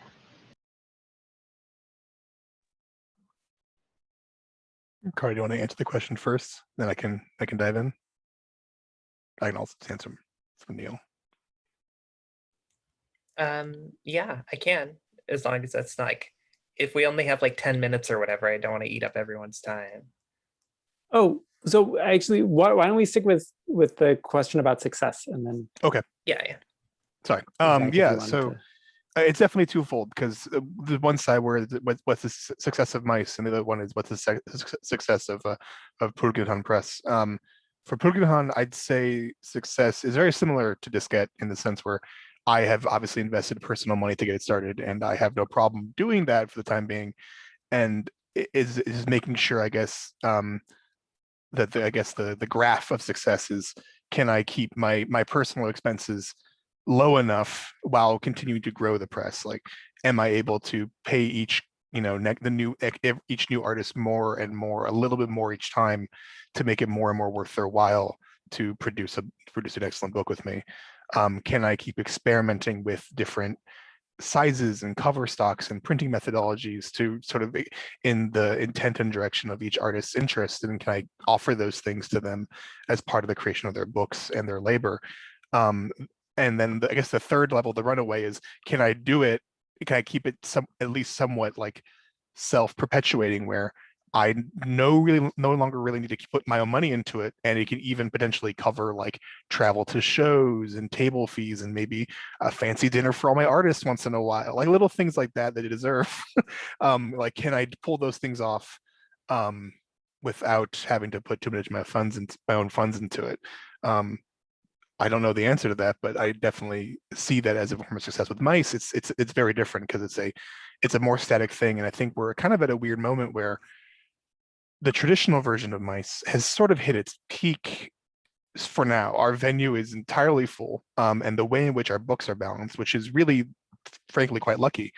Carl, do you want to answer the question first? Then I can dive in. I can also answer from Neil. Yeah, I can, as long as that's like, if we only have like 10 minutes or whatever, I don't want to eat up everyone's time. Oh, so actually, why don't we stick with the question about success and then Okay, Yeah. sorry. Zach, if you Yeah, wanted so to. it's definitely twofold, because the one side where what's the success of Mice, and the other one is what's the success of Bulgilhan Press. For Bulgilhan, I'd say success is very similar to Diskette in the sense where I have obviously invested personal money to get it started, and I have no problem doing that for the time being. And is making sure, I guess, that the graph of success is, can I keep my personal expenses low enough while continuing to grow the press? Like, am I able to pay each, each new artist more and more, a little bit more each time, to make it more and more worth their while to produce an excellent book with me? Can I keep experimenting with different sizes and cover stocks and printing methodologies to sort of in the intent and direction of each artist's interest, and can I offer those things to them as part of the creation of their books and their labor? And then I guess the third level, the runaway, is, can I do it, can I keep it at least somewhat like self-perpetuating, where I no longer really need to put my own money into it, and it can even potentially cover like travel to shows and table fees and maybe a fancy dinner for all my artists once in a while, like little things like that they deserve. Like, can I pull those things off without having to put too much of my own funds into it? I don't know the answer to that, but I definitely see that as a form of success. With Mice, it's very different, because it's a more static thing, and I think we're kind of at a weird moment where the traditional version of Mice has sort of hit its peak for now. Our venue is entirely full, and the way in which our books are balanced, which is really, frankly, quite lucky,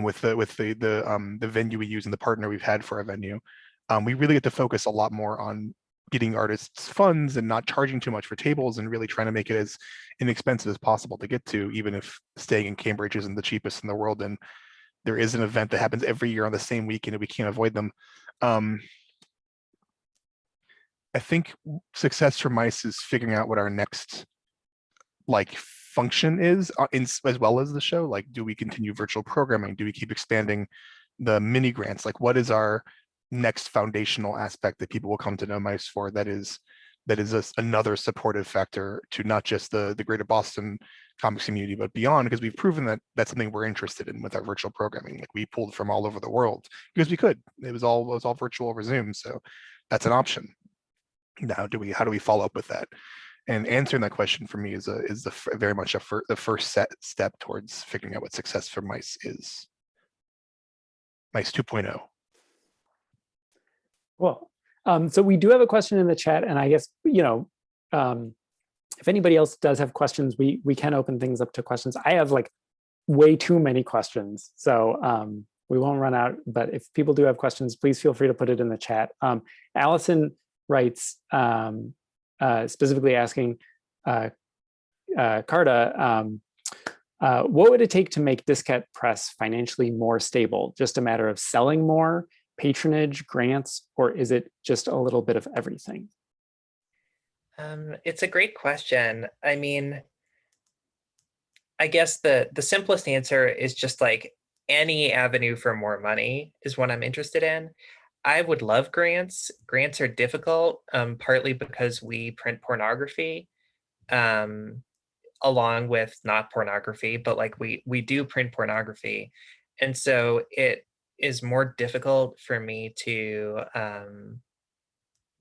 with the venue we use and the partner we've had for our venue. We really get to focus a lot more on getting artists funds and not charging too much for tables, and really trying to make it as inexpensive as possible to get to, even if staying in Cambridge isn't the cheapest in the world, and there is an event that happens every year on the same weekend and we can't avoid them. I think success for Mice is figuring out what our next like function is, as well as the show. Like, do we continue virtual programming? Do we keep expanding the mini grants? Like, what is our next foundational aspect that people will come to know Mice for, that is another supportive factor to not just the greater Boston comics community, but beyond, because we've proven that that's something we're interested in with our virtual programming. Like, we pulled from all over the world because we could. It was all virtual over Zoom, so that's an option. Now, how do we follow up with that? And answering that question for me is very much the first step towards figuring out what success for Mice is. Mice 2.0. Well, so we do have a question in the chat, and I guess, if anybody else does have questions, we can open things up to questions. I have like way too many questions, so we won't run out. But if people do have questions, please feel free to put it in the chat. Allison writes, specifically asking Carta, what would it take to make Diskette Press financially more stable? Just a matter of selling more, patronage, grants, or is it just a little bit of everything? It's a great question. I mean, I guess the simplest answer is just like any avenue for more money is what I'm interested in. I would love grants. Grants are difficult, partly because we print pornography, along with not pornography, but like we do print pornography. And so it is more difficult for me to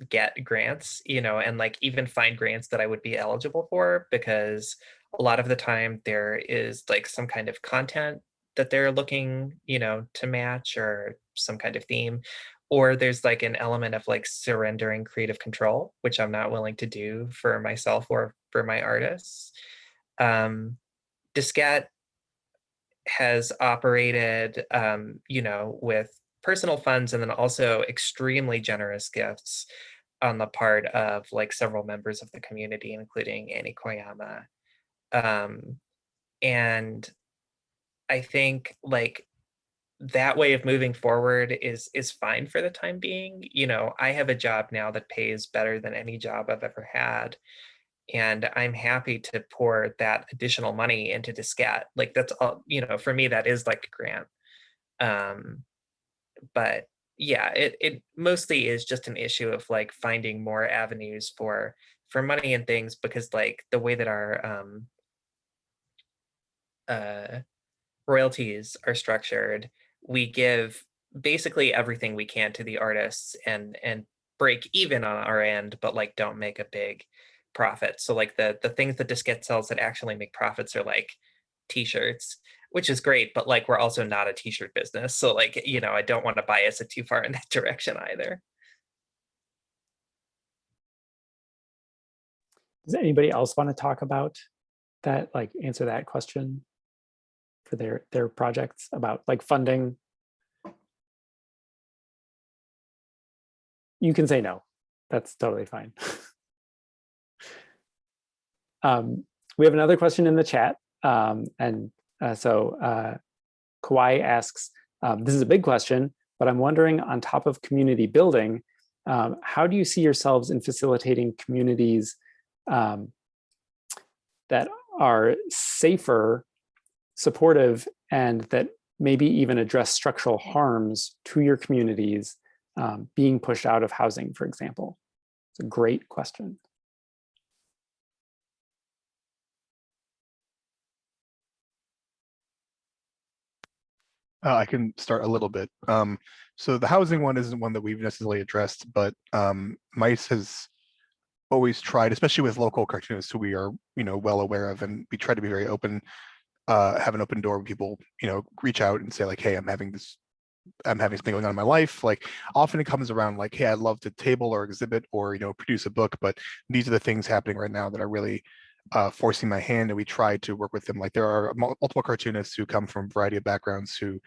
get grants, and like even find grants that I would be eligible for, because a lot of the time there is like some kind of content that they're looking, to match, or some kind of theme, or there's like an element of like surrendering creative control, which I'm not willing to do for myself or for my artists. Diskette has operated, with personal funds, and then also extremely generous gifts on the part of like several members of the community, including Annie Koyama. And I think like that way of moving forward is fine for the time being. I have a job now that pays better than any job I've ever had, and I'm happy to pour that additional money into Diskette. Like, that's all, for me, that is like a grant. But yeah, it mostly is just an issue of like finding more avenues for money and things, because like the way that our royalties are structured, we give basically everything we can to the artists and break even on our end, but like don't make a big profit. So like the things that Diskette sells that actually make profits are like t-shirts, which is great, but like we're also not a t-shirt business. So like, you know, I don't want to bias it too far in that direction either. Does anybody else want to talk about that, like answer that question for their projects about like funding? You can say no. That's totally fine. We have another question in the chat. So Kawhi asks, this is a big question, but I'm wondering, on top of community building, how do you see yourselves in facilitating communities that are safer, supportive, and that maybe even address structural harms to your communities being pushed out of housing, for example? It's a great question. I can start a little bit. So the housing one isn't one that we've necessarily addressed, but MICE has always tried, especially with local cartoonists who we are, well aware of, and we try to be very open, have an open door when people, reach out and say like, hey, I'm having something going on in my life. Like often it comes around like, hey, I'd love to table or exhibit or, produce a book, but these are the things happening right now that are really forcing my hand, and we try to work with them. Like there are multiple cartoonists who come from a variety of backgrounds who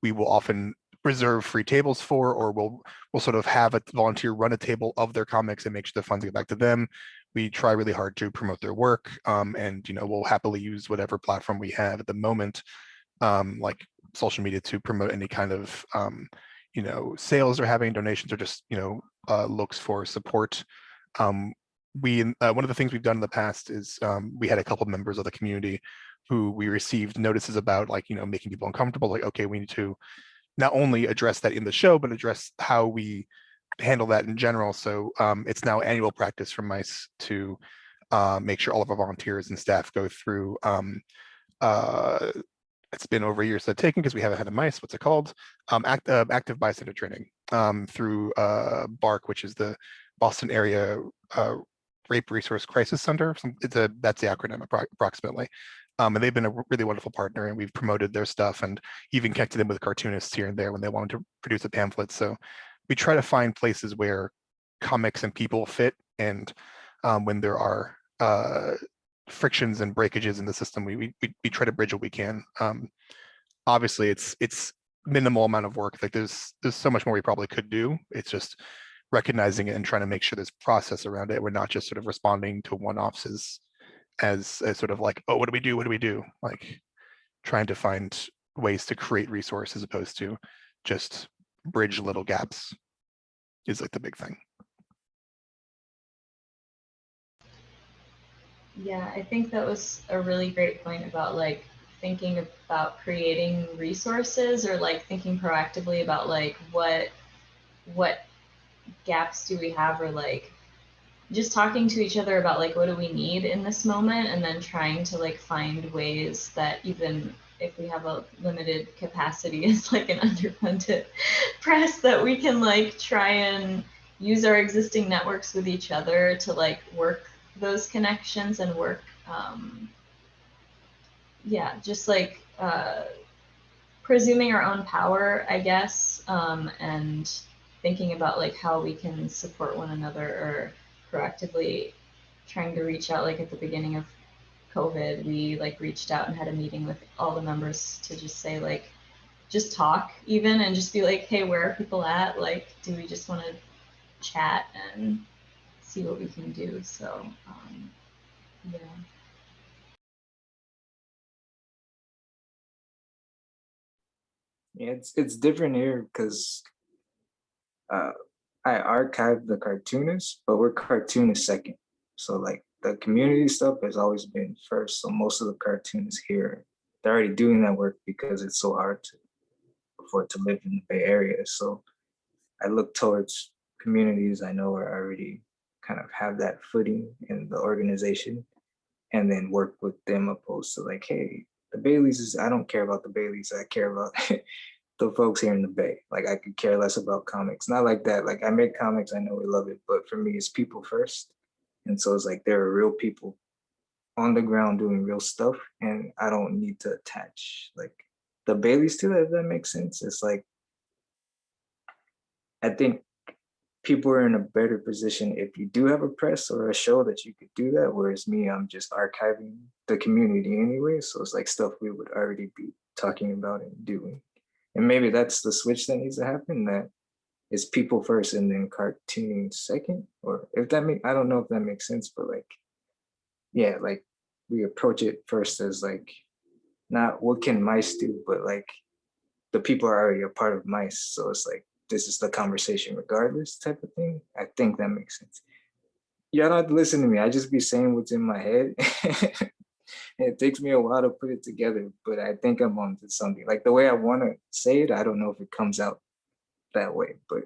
we will often reserve free tables for, or we'll sort of have a volunteer run a table of their comics and make sure the funds get back to them. We try really hard to promote their work, and we'll happily use whatever platform we have at the moment, like social media, to promote any kind of sales or having donations, or just looks for support. One of the things we've done in the past is we had a couple of members of the community who we received notices about, like making people uncomfortable, like, okay, we need to not only address that in the show, but address how we handle that in general. So it's now annual practice from MICE to make sure all of our volunteers and staff go through it's been over a year since I've taken, because we haven't had a MICE, what's it called? Active bystander training through BARC, which is the Boston area Rape Resource Crisis Center. That's the acronym approximately. And they've been a really wonderful partner, and we've promoted their stuff and even connected them with cartoonists here and there when they wanted to produce a pamphlet. So we try to find places where comics and people fit, and when there are frictions and breakages in the system, we try to bridge what we can. Obviously it's minimal amount of work. Like there's so much more we probably could do. It's just recognizing it and trying to make sure there's process around it. We're not just sort of responding to one-offs as sort of like, oh, what do we do? Like trying to find ways to create resources as opposed to just bridge little gaps is like the big thing. Yeah, I think that was a really great point about like thinking about creating resources, or like thinking proactively about like what gaps do we have, or like just talking to each other about like what do we need in this moment, and then trying to like find ways that even if we have a limited capacity as like an underfunded press, that we can like try and use our existing networks with each other to like work those connections and work just like presuming our own power, I guess, and thinking about like how we can support one another, or proactively trying to reach out. Like at the beginning of COVID, we like reached out and had a meeting with all the members to just say like, just talk even, and just be like, hey, where are people at? Like, do we just want to chat and see what we can do? So yeah. Yeah, it's different here because I archive the cartoonists, but we're cartoonists second. So like the community stuff has always been first. So most of the cartoonists here, they're already doing that work because it's so hard for it to live in the Bay Area. So I look towards communities I know are already kind of have that footing in the organization, and then work with them opposed to like, hey, the Bayleys is, I don't care about the Bayleys, I care about the folks here in the Bay. Like I could care less about comics. Not like that. Like I make comics, I know we love it, but for me, it's people first. And so it's like there are real people on the ground doing real stuff, and I don't need to attach like the Bayleys to that, if that makes sense. It's like, I think people are in a better position if you do have a press or a show that you could do that, whereas me, I'm just archiving the community anyway. So it's like stuff we would already be talking about and doing. And maybe that's the switch that needs to happen, that is people first and then cartooning second. Or if that I don't know if that makes sense, but like, yeah, like we approach it first as like, not what can mice do, but like the people are already a part of mice. So it's like, this is the conversation regardless type of thing. I think that makes sense. Y'all don't have to listen to me. I just be saying what's in my head. It takes me a while to put it together, but I think I'm onto something. Like the way I want to say it, I don't know if it comes out that way. But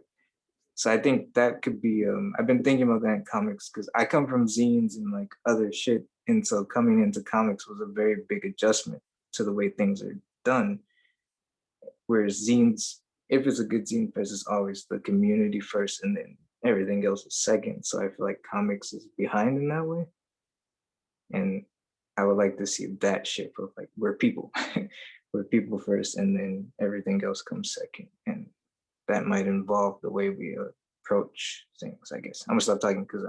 so I think that could be, I've been thinking about that in comics because I come from zines and like other shit. And so coming into comics was a very big adjustment to the way things are done. Whereas zines, if it's a good zine fest, it's always the community first and then everything else is second. So I feel like comics is behind in that way. And I would like to see that shift of like, we're people, we're people first and then everything else comes second. And that might involve the way we approach things, I guess. I'm gonna stop talking because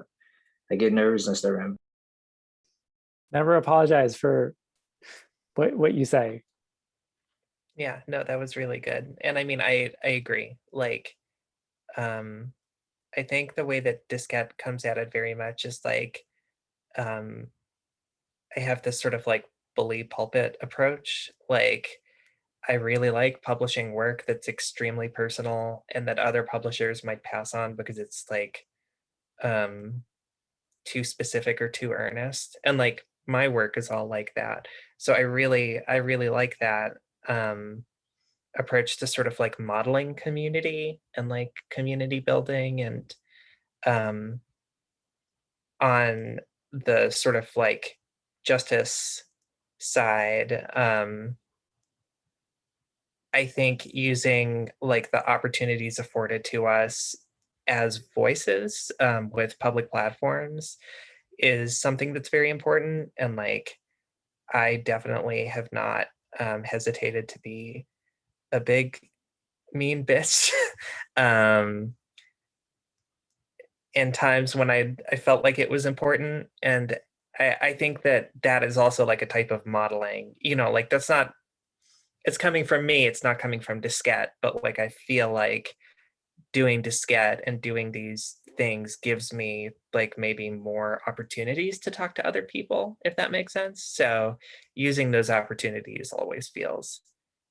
I get nervous and start rambling. Never apologize for what you say. Yeah, no, that was really good. And I mean, I agree. Like, I think the way that Diskette comes at it very much is like, I have this sort of like bully pulpit approach. Like, I really like publishing work that's extremely personal and that other publishers might pass on because it's like too specific or too earnest. And like my work is all like that. So I really like that approach to sort of like modeling community and like community building. And on the sort of like justice side, I think using like the opportunities afforded to us as voices with public platforms is something that's very important. And like, I definitely have not hesitated to be a big mean bitch in times when I felt like it was important. And I think that that is also like a type of modeling, you know, like that's not, it's coming from me, it's not coming from Diskette, but like I feel like doing Diskette and doing these things gives me like maybe more opportunities to talk to other people, if that makes sense. So using those opportunities always feels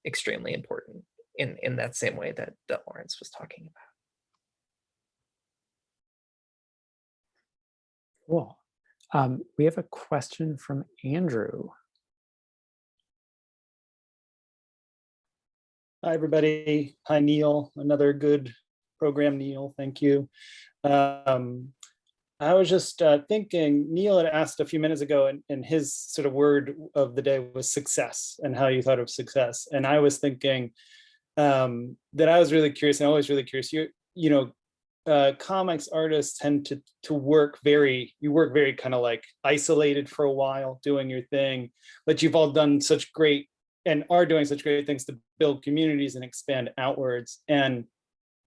extremely important in that same way that Lawrence was talking about. Cool. We have a question from Andrew. Hi, everybody. Hi, Neil. Another good program, Neil. Thank you. I was just thinking, Neil had asked a few minutes ago, and his sort of word of the day was success and how you thought of success. And I was thinking that I was really curious, and always really curious. You know, comics artists tend to work very kind of like isolated for a while, doing your thing, but you've all done such great and are doing such great things to build communities and expand outwards. And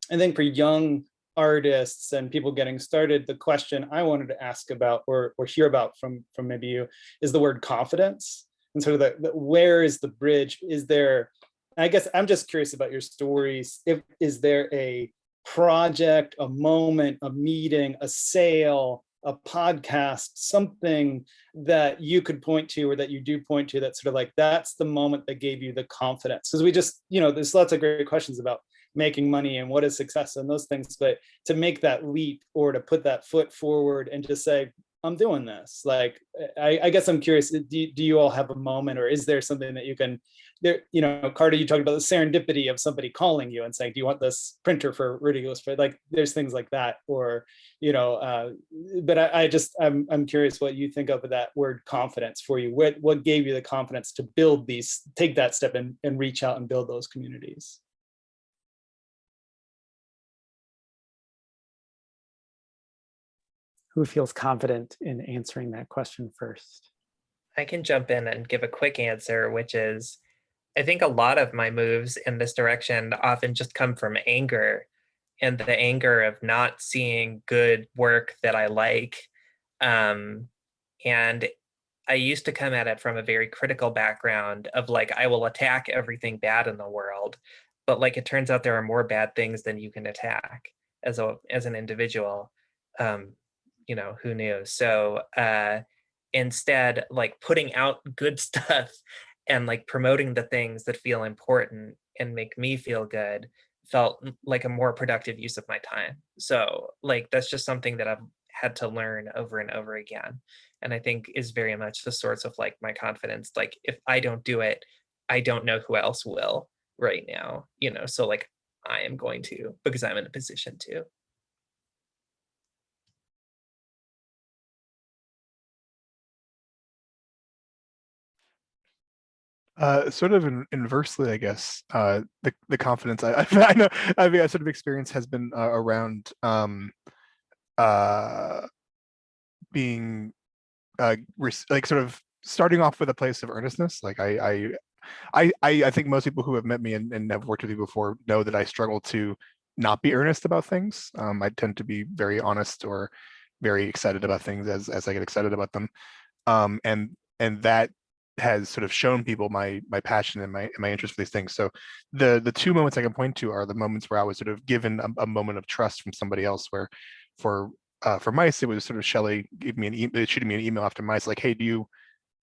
I think for young artists and people getting started, the question I wanted to ask about or hear about from maybe you is the word confidence, and sort of the where is the bridge? Is there, I guess I'm just curious about your stories. Is there a project, a moment, a meeting, a sale, a podcast, something that you could point to or that you do point to that's sort of like, that's the moment that gave you the confidence? Because we just, you know, there's lots of great questions about making money and what is success and those things, but to make that leap or to put that foot forward and just say, I'm doing this. Like, I guess I'm curious, do you all have a moment, or is there something that you can, there, you know, Carta, you talked about the serendipity of somebody calling you and saying, do you want this printer for ridiculous, for like, there's things like that, or, you know, but I'm curious what you think of that word confidence for you. What gave you the confidence to build these, take that step and reach out and build those communities? Who feels confident in answering that question first? I can jump in and give a quick answer, which is, I think a lot of my moves in this direction often just come from anger, and the anger of not seeing good work that I like. And I used to come at it from a very critical background of like, I will attack everything bad in the world, but like, it turns out there are more bad things than you can attack as an individual. You know, who knew? So instead, like putting out good stuff and like promoting the things that feel important and make me feel good felt like a more productive use of my time. So like, that's just something that I've had to learn over and over again. And I think is very much the source of like my confidence. Like, if I don't do it, I don't know who else will right now, you know? So like, I am going to, because I'm in a position to. Sort of inversely, I guess. The confidence I know I mean, I sort of experience has been around being like sort of starting off with a place of earnestness. Like I think most people who have met me and have worked with me before know that I struggle to not be earnest about things. I tend to be very honest or very excited about things as I get excited about them. And that has sort of shown people my passion and my interest for these things. So the two moments I can point to are the moments where I was sort of given a moment of trust from somebody else, where for mice, it was sort of Shelley gave me shooting me an email after mice, like, hey, you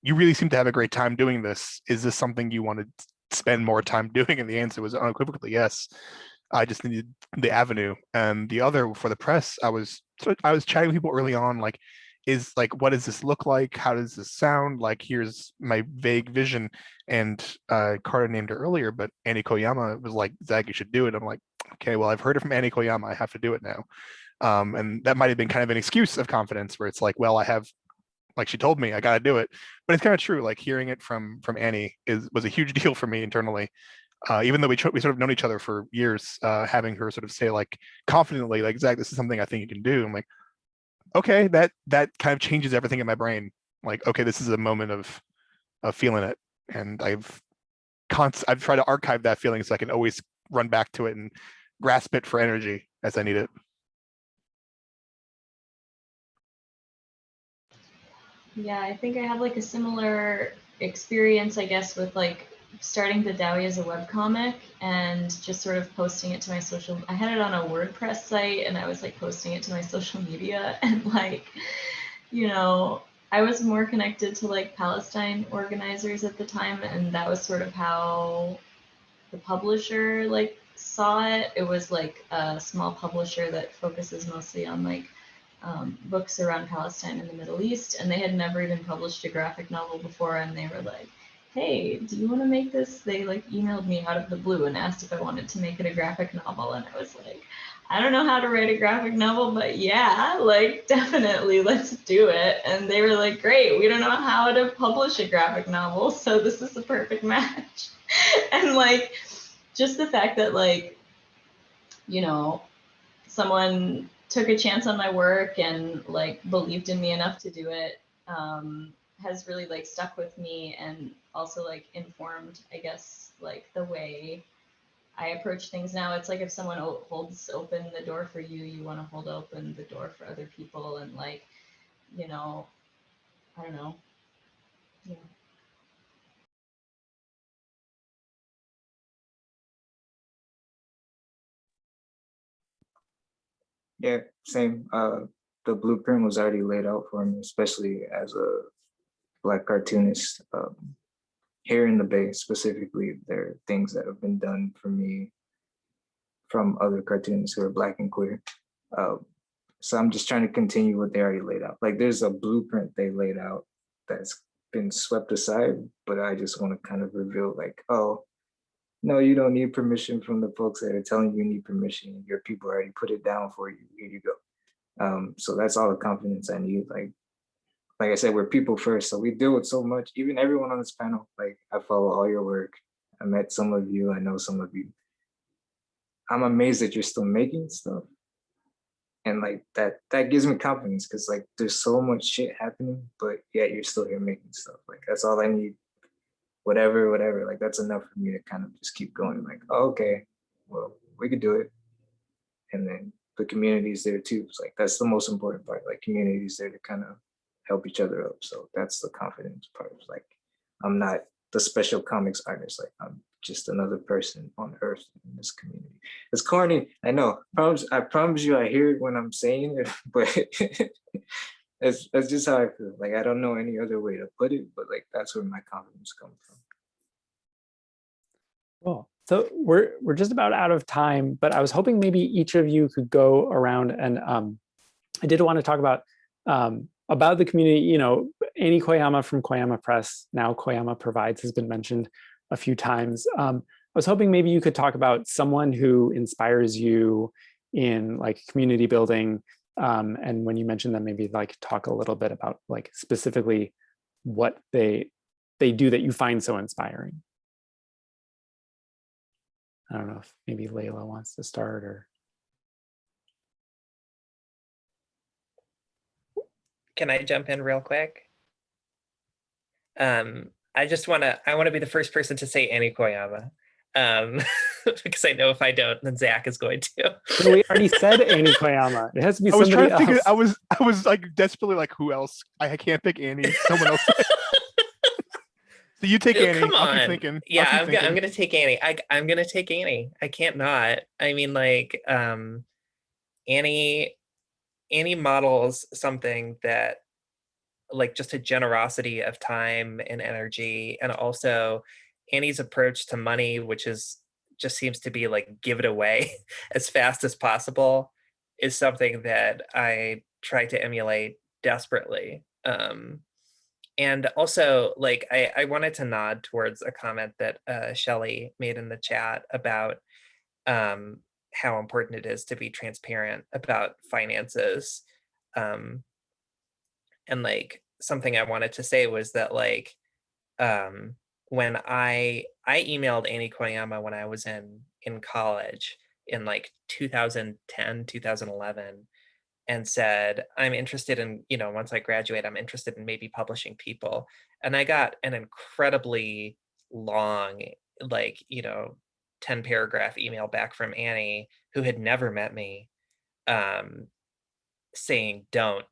really seem to have a great time doing this. Is this something you want to spend more time doing? And the answer was unequivocally yes. I just needed the avenue. And the other, for the press, I was chatting with people early on, like, is like, what does this look like? How does this sound? Like, here's my vague vision. And Carter named her earlier, but Annie Koyama was like, Zach, you should do it. I'm like, okay, well, I've heard it from Annie Koyama. I have to do it now. And that might have been kind of an excuse of confidence, where it's like, well, I have, like, she told me I got to do it. But it's kind of true. Like, hearing it from Annie was a huge deal for me internally. Even though we sort of known each other for years, having her sort of say, like, confidently, like, Zach, this is something I think you can do. I'm like, okay, that kind of changes everything in my brain. Like, okay, this is a moment of feeling it, and I've tried to archive that feeling so I can always run back to it and grasp it for energy as I need it. Yeah, I think I have like a similar experience, I guess, with like starting the Dowie as a webcomic and just sort of posting it to my social. I had it on a WordPress site and I was like posting it to my social media, and like, you know, I was more connected to like Palestine organizers at the time, and that was sort of how the publisher like saw it. It was like a small publisher that focuses mostly on like books around Palestine and the Middle East, and they had never even published a graphic novel before, and they were like, hey, do you want to make this? They like emailed me out of the blue and asked if I wanted to make it a graphic novel, and I was like, I don't know how to write a graphic novel, but yeah, like definitely, let's do it. And they were like, great, we don't know how to publish a graphic novel, so this is the perfect match. And like, just the fact that like, you know, someone took a chance on my work and like believed in me enough to do it has really like stuck with me, and also like informed, I guess, like the way I approach things now. It's like, if someone holds open the door for you, you want to hold open the door for other people, and like, you know, I don't know. Yeah. Yeah, same. The blueprint was already laid out for me, especially as a Black cartoonist. Here in the Bay specifically, there are things that have been done for me from other cartoonists who are Black and queer. So I'm just trying to continue what they already laid out. Like there's a blueprint they laid out that's been swept aside, but I just want to kind of reveal like, oh, no, you don't need permission from the folks that are telling you need permission. Your people already put it down for you. Here you go. So that's all the confidence I need. Like I said, we're people first. So we deal with so much, even everyone on this panel, like I follow all your work. I met some of you, I know some of you. I'm amazed that you're still making stuff. And like that gives me confidence because like there's so much shit happening, but yet you're still here making stuff. Like that's all I need. Whatever. Like that's enough for me to kind of just keep going. Like, oh, okay, well, we could do it. And then the community's there too. It's like that's the most important part. Like community's there to kind of help each other up. So that's the confidence part. Like I'm not the special comics artist. Like I'm just another person on earth in this community. It's corny, I know. I promise you I hear it when I'm saying it, but that's just how I feel. Like I don't know any other way to put it, but like that's where my confidence comes from. Cool. So we're just about out of time, but I was hoping maybe each of you could go around and I did want to talk about the community. You know, Annie Koyama from Koyama Press, now Koyama Provides, has been mentioned a few times. I was hoping maybe you could talk about someone who inspires you in like community building. And when you mentioned that, maybe like talk a little bit about like specifically what they do that you find so inspiring. I don't know if maybe Leila wants to start or. Can I jump in real quick? I want to be the first person to say Annie Koyama. Because I know if I don't, then Zach is going to. So we already said Annie Koyama. It has to be somebody else. I was trying to figure. I was like desperately like, who else? I can't pick Annie. Someone else. So you take Annie. Come on. I'll keep thinking. Yeah, I'm gonna take Annie. I'm gonna take Annie. I can't not. I mean, like, Annie models something that, like, just a generosity of time and energy, and also Annie's approach to money, which just seems to be like give it away as fast as possible, is something that I try to emulate desperately. And also, like, I wanted to nod towards a comment that Shelley made in the chat about how important it is to be transparent about finances. And like something I wanted to say was that like when I emailed Annie Koyama when I was in college in like 2010, 2011, and said, I'm interested in, you know, once I graduate, I'm interested in maybe publishing people. And I got an incredibly long, like, you know, 10 paragraph email back from Annie, who had never met me, saying, don't,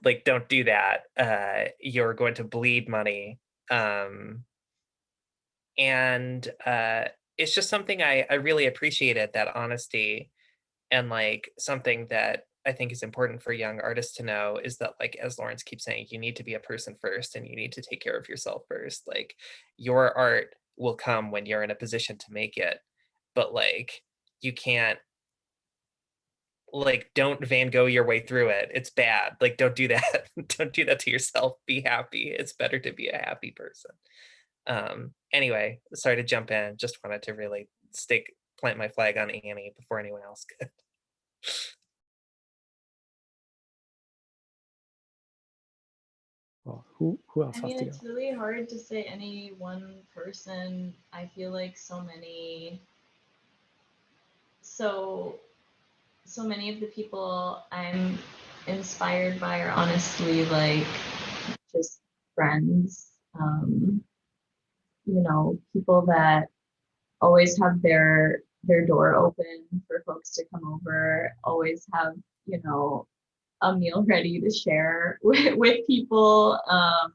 like, don't do that. You're going to bleed money. And it's just something I really appreciated, that honesty, and like something that I think is important for young artists to know is that, like, as Lawrence keeps saying, you need to be a person first and you need to take care of yourself first. Like, your art will come when you're in a position to make it, but like, you can't, like, don't Van Gogh your way through it. It's bad. Like, don't do that. Don't do that to yourself. Be happy. It's better to be a happy person. Anyway, sorry to jump in. Just wanted to really plant my flag on Annie before anyone else could. Well, who else I has mean, to go? it's really hard to say any one person. I feel like so many of the people I'm inspired by are honestly like just friends. You know, people that always have their door open for folks to come over, always have, you know, a meal ready to share with people. I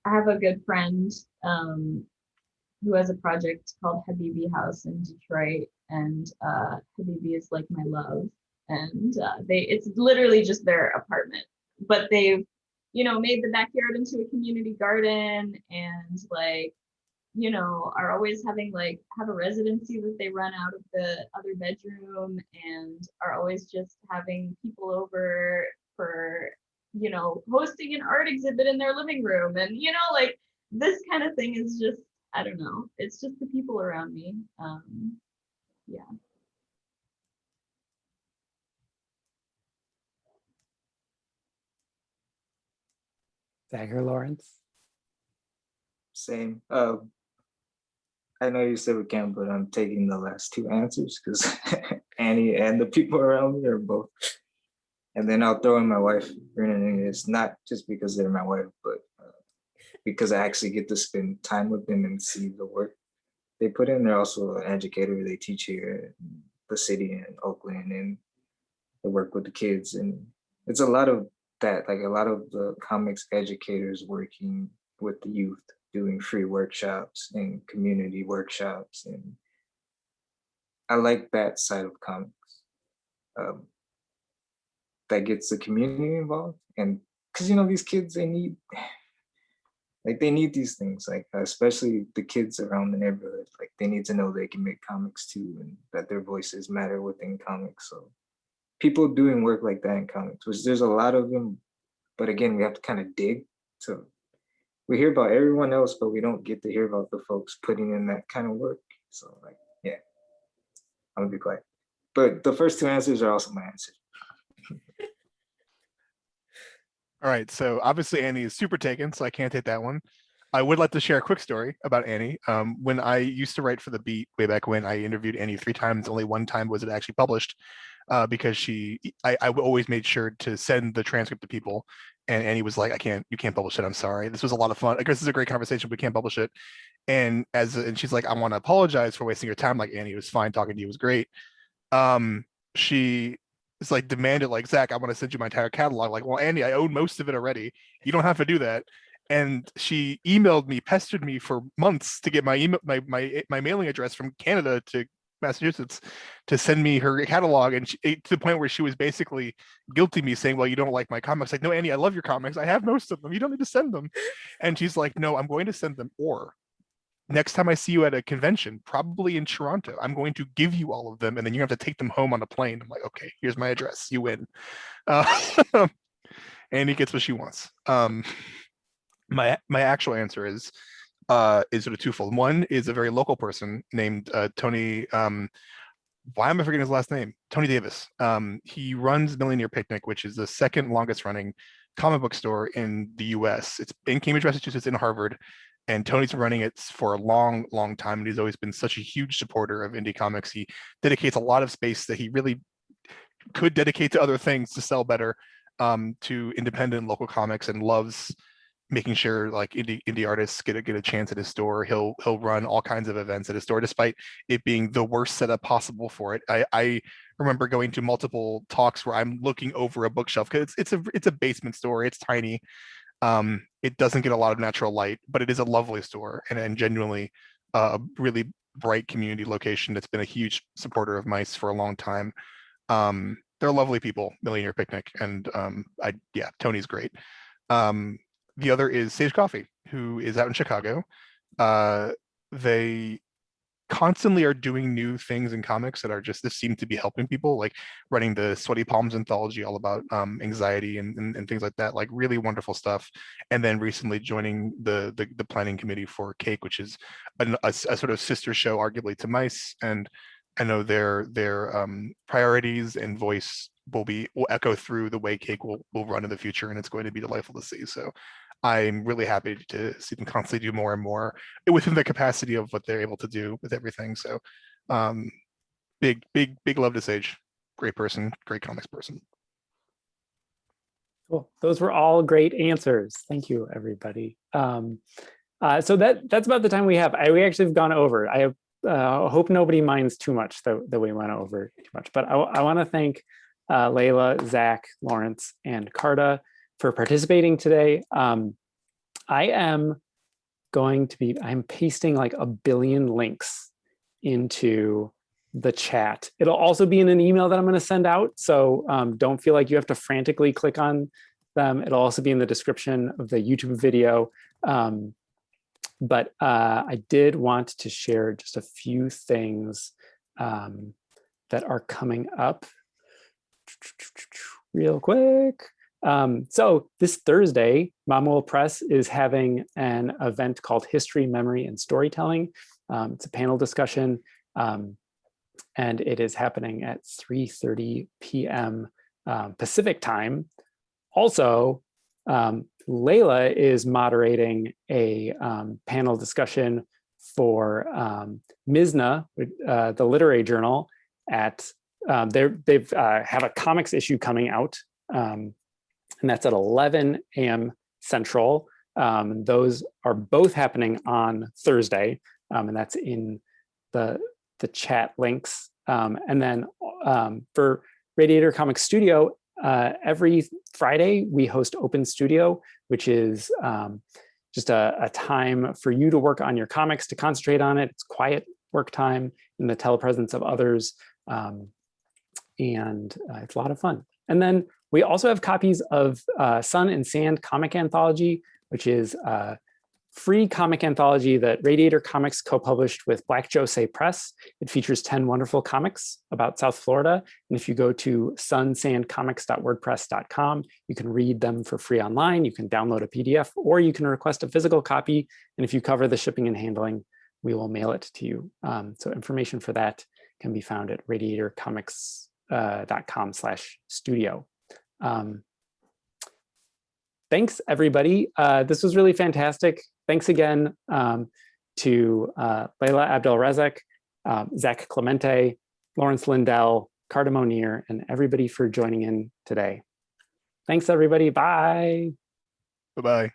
have a good friend who has a project called Habibi House in Detroit, and Habibi is like my love, and it's literally just their apartment, but they've, you know, made the backyard into a community garden, and like, you know, are always having like have a residency that they run out of the other bedroom, and are always just having people over for, you know, hosting an art exhibit in their living room. And, you know, like this kind of thing is just, I don't know, it's just the people around me. Yeah. Dagger Lawrence. Same. I know you said we can't, but I'm taking the last two answers because Annie and the people around me are both. And then I'll throw in my wife. It's not just because they're my wife, but because I actually get to spend time with them and see the work they put in. They're also an educator. They teach here in the city in Oakland, and they work with the kids. And it's a lot of that, like a lot of the comics educators working with the youth, doing free workshops and community workshops. And I like that side of comics. That gets the community involved. And because, you know, these kids, they need these things, like especially the kids around the neighborhood. Like they need to know they can make comics too, and that their voices matter within comics. So people doing work like that in comics, which there's a lot of them, but again, we have to kind of dig. So we hear about everyone else, but we don't get to hear about the folks putting in that kind of work. So like, yeah, I'm gonna be quiet. But the first two answers are also my answers. All right, so obviously Annie is super taken, so I can't take that one. I would like to share a quick story about Annie. When I used to write for The Beat way back when, I interviewed Annie 3 times. Only one time was it actually published because I always made sure to send the transcript to people. And Annie was like, you can't publish it. I'm sorry. This was a lot of fun. I guess this is a great conversation, but we can't publish it. And she's like, I want to apologize for wasting your time. Like, Annie, it was fine talking to you. It was great. She is like demanded, like, Zach, I want to send you my entire catalog. Like, well, Andy, I own most of it already. You don't have to do that. And she emailed me, pestered me for months to get my email, my mailing address from Canada to Massachusetts to send me her catalog. And to the point where she was basically guilting me, saying, well, you don't like my comics. Like, no, Andy, I love your comics. I have most of them. You don't need to send them. And she's like, no, I'm going to send them. Or next time I see you at a convention, probably in Toronto, I'm going to give you all of them, and then you have to take them home on a plane. I'm like, okay, here's my address. You win. And he gets what she wants. My actual answer is sort of twofold. One is a very local person named Tony. Why am I forgetting his last name? Tony Davis. He runs Millionaire Picnic, which is the second longest running comic book store in the US. It's in Cambridge, Massachusetts, in Harvard. And Tony's been running it for a long, long time. And he's always been such a huge supporter of indie comics. He dedicates a lot of space that he really could dedicate to other things to sell better, to independent local comics, and loves making sure like indie artists get a chance at his store. He'll run all kinds of events at his store, despite it being the worst setup possible for it. I remember going to multiple talks where I'm looking over a bookshelf because it's a basement store. It's tiny. It doesn't get a lot of natural light, but it is a lovely store and genuinely a really bright community location that's been a huge supporter of mice for a long time. They're lovely people, Millionaire Picnic, and Tony's great. The other is Sage Coffee, who is out in Chicago. They constantly are doing new things in comics that seem to be helping people, like running the Sweaty Palms anthology all about anxiety and things like that, like really wonderful stuff. And then recently joining the planning committee for Cake, which is a sort of sister show arguably to Mice. And I know their priorities and voice will echo through the way Cake will run in the future, and it's going to be delightful to see. So I'm really happy to see them constantly do more and more within the capacity of what they're able to do with everything. So big love to Sage. Great person, great comics person. Cool. Those were all great answers. Thank you, everybody. So that's about the time we have. We actually have gone over. I hope nobody minds too much that we went over too much. But I want to thank Leila, Zach, Lawrence, and Carta for participating today. I'm pasting like 1 billion links into the chat. It'll also be in an email that I'm going to send out. So don't feel like you have to frantically click on them. It'll also be in the description of the YouTube video. But I did want to share just a few things that are coming up real quick. So this Thursday, Maamoul Press is having an event called History, Memory, and Storytelling. It's a panel discussion, and it is happening at 3:30 p.m. Pacific time. Also, Leila is moderating a panel discussion for Mizna, the literary journal. At they've have a comics issue coming out, and that's at 11 a.m. Central. Those are both happening on Thursday, and that's in the chat links. And then for Radiator Comics Studio, every Friday we host Open Studio, which is just a time for you to work on your comics, to concentrate on it. It's quiet work time in the telepresence of others, and it's a lot of fun. And then we also have copies of Sun and Sand Comic Anthology, which is a free comic anthology that Radiator Comics co-published with Black Jose Press. It features 10 wonderful comics about South Florida. And if you go to sunsandcomics.wordpress.com, you can read them for free online. You can download a PDF, or you can request a physical copy. And if you cover the shipping and handling, we will mail it to you. So information for that can be found at radiatorcomics.com/studio. Thanks, everybody. This was really fantastic. Thanks again to Leila Abdel-Razaq, Zach Clemente, Lawrence Lindell, Carta Monir, and everybody for joining in today. Thanks, everybody. Bye. Bye-bye.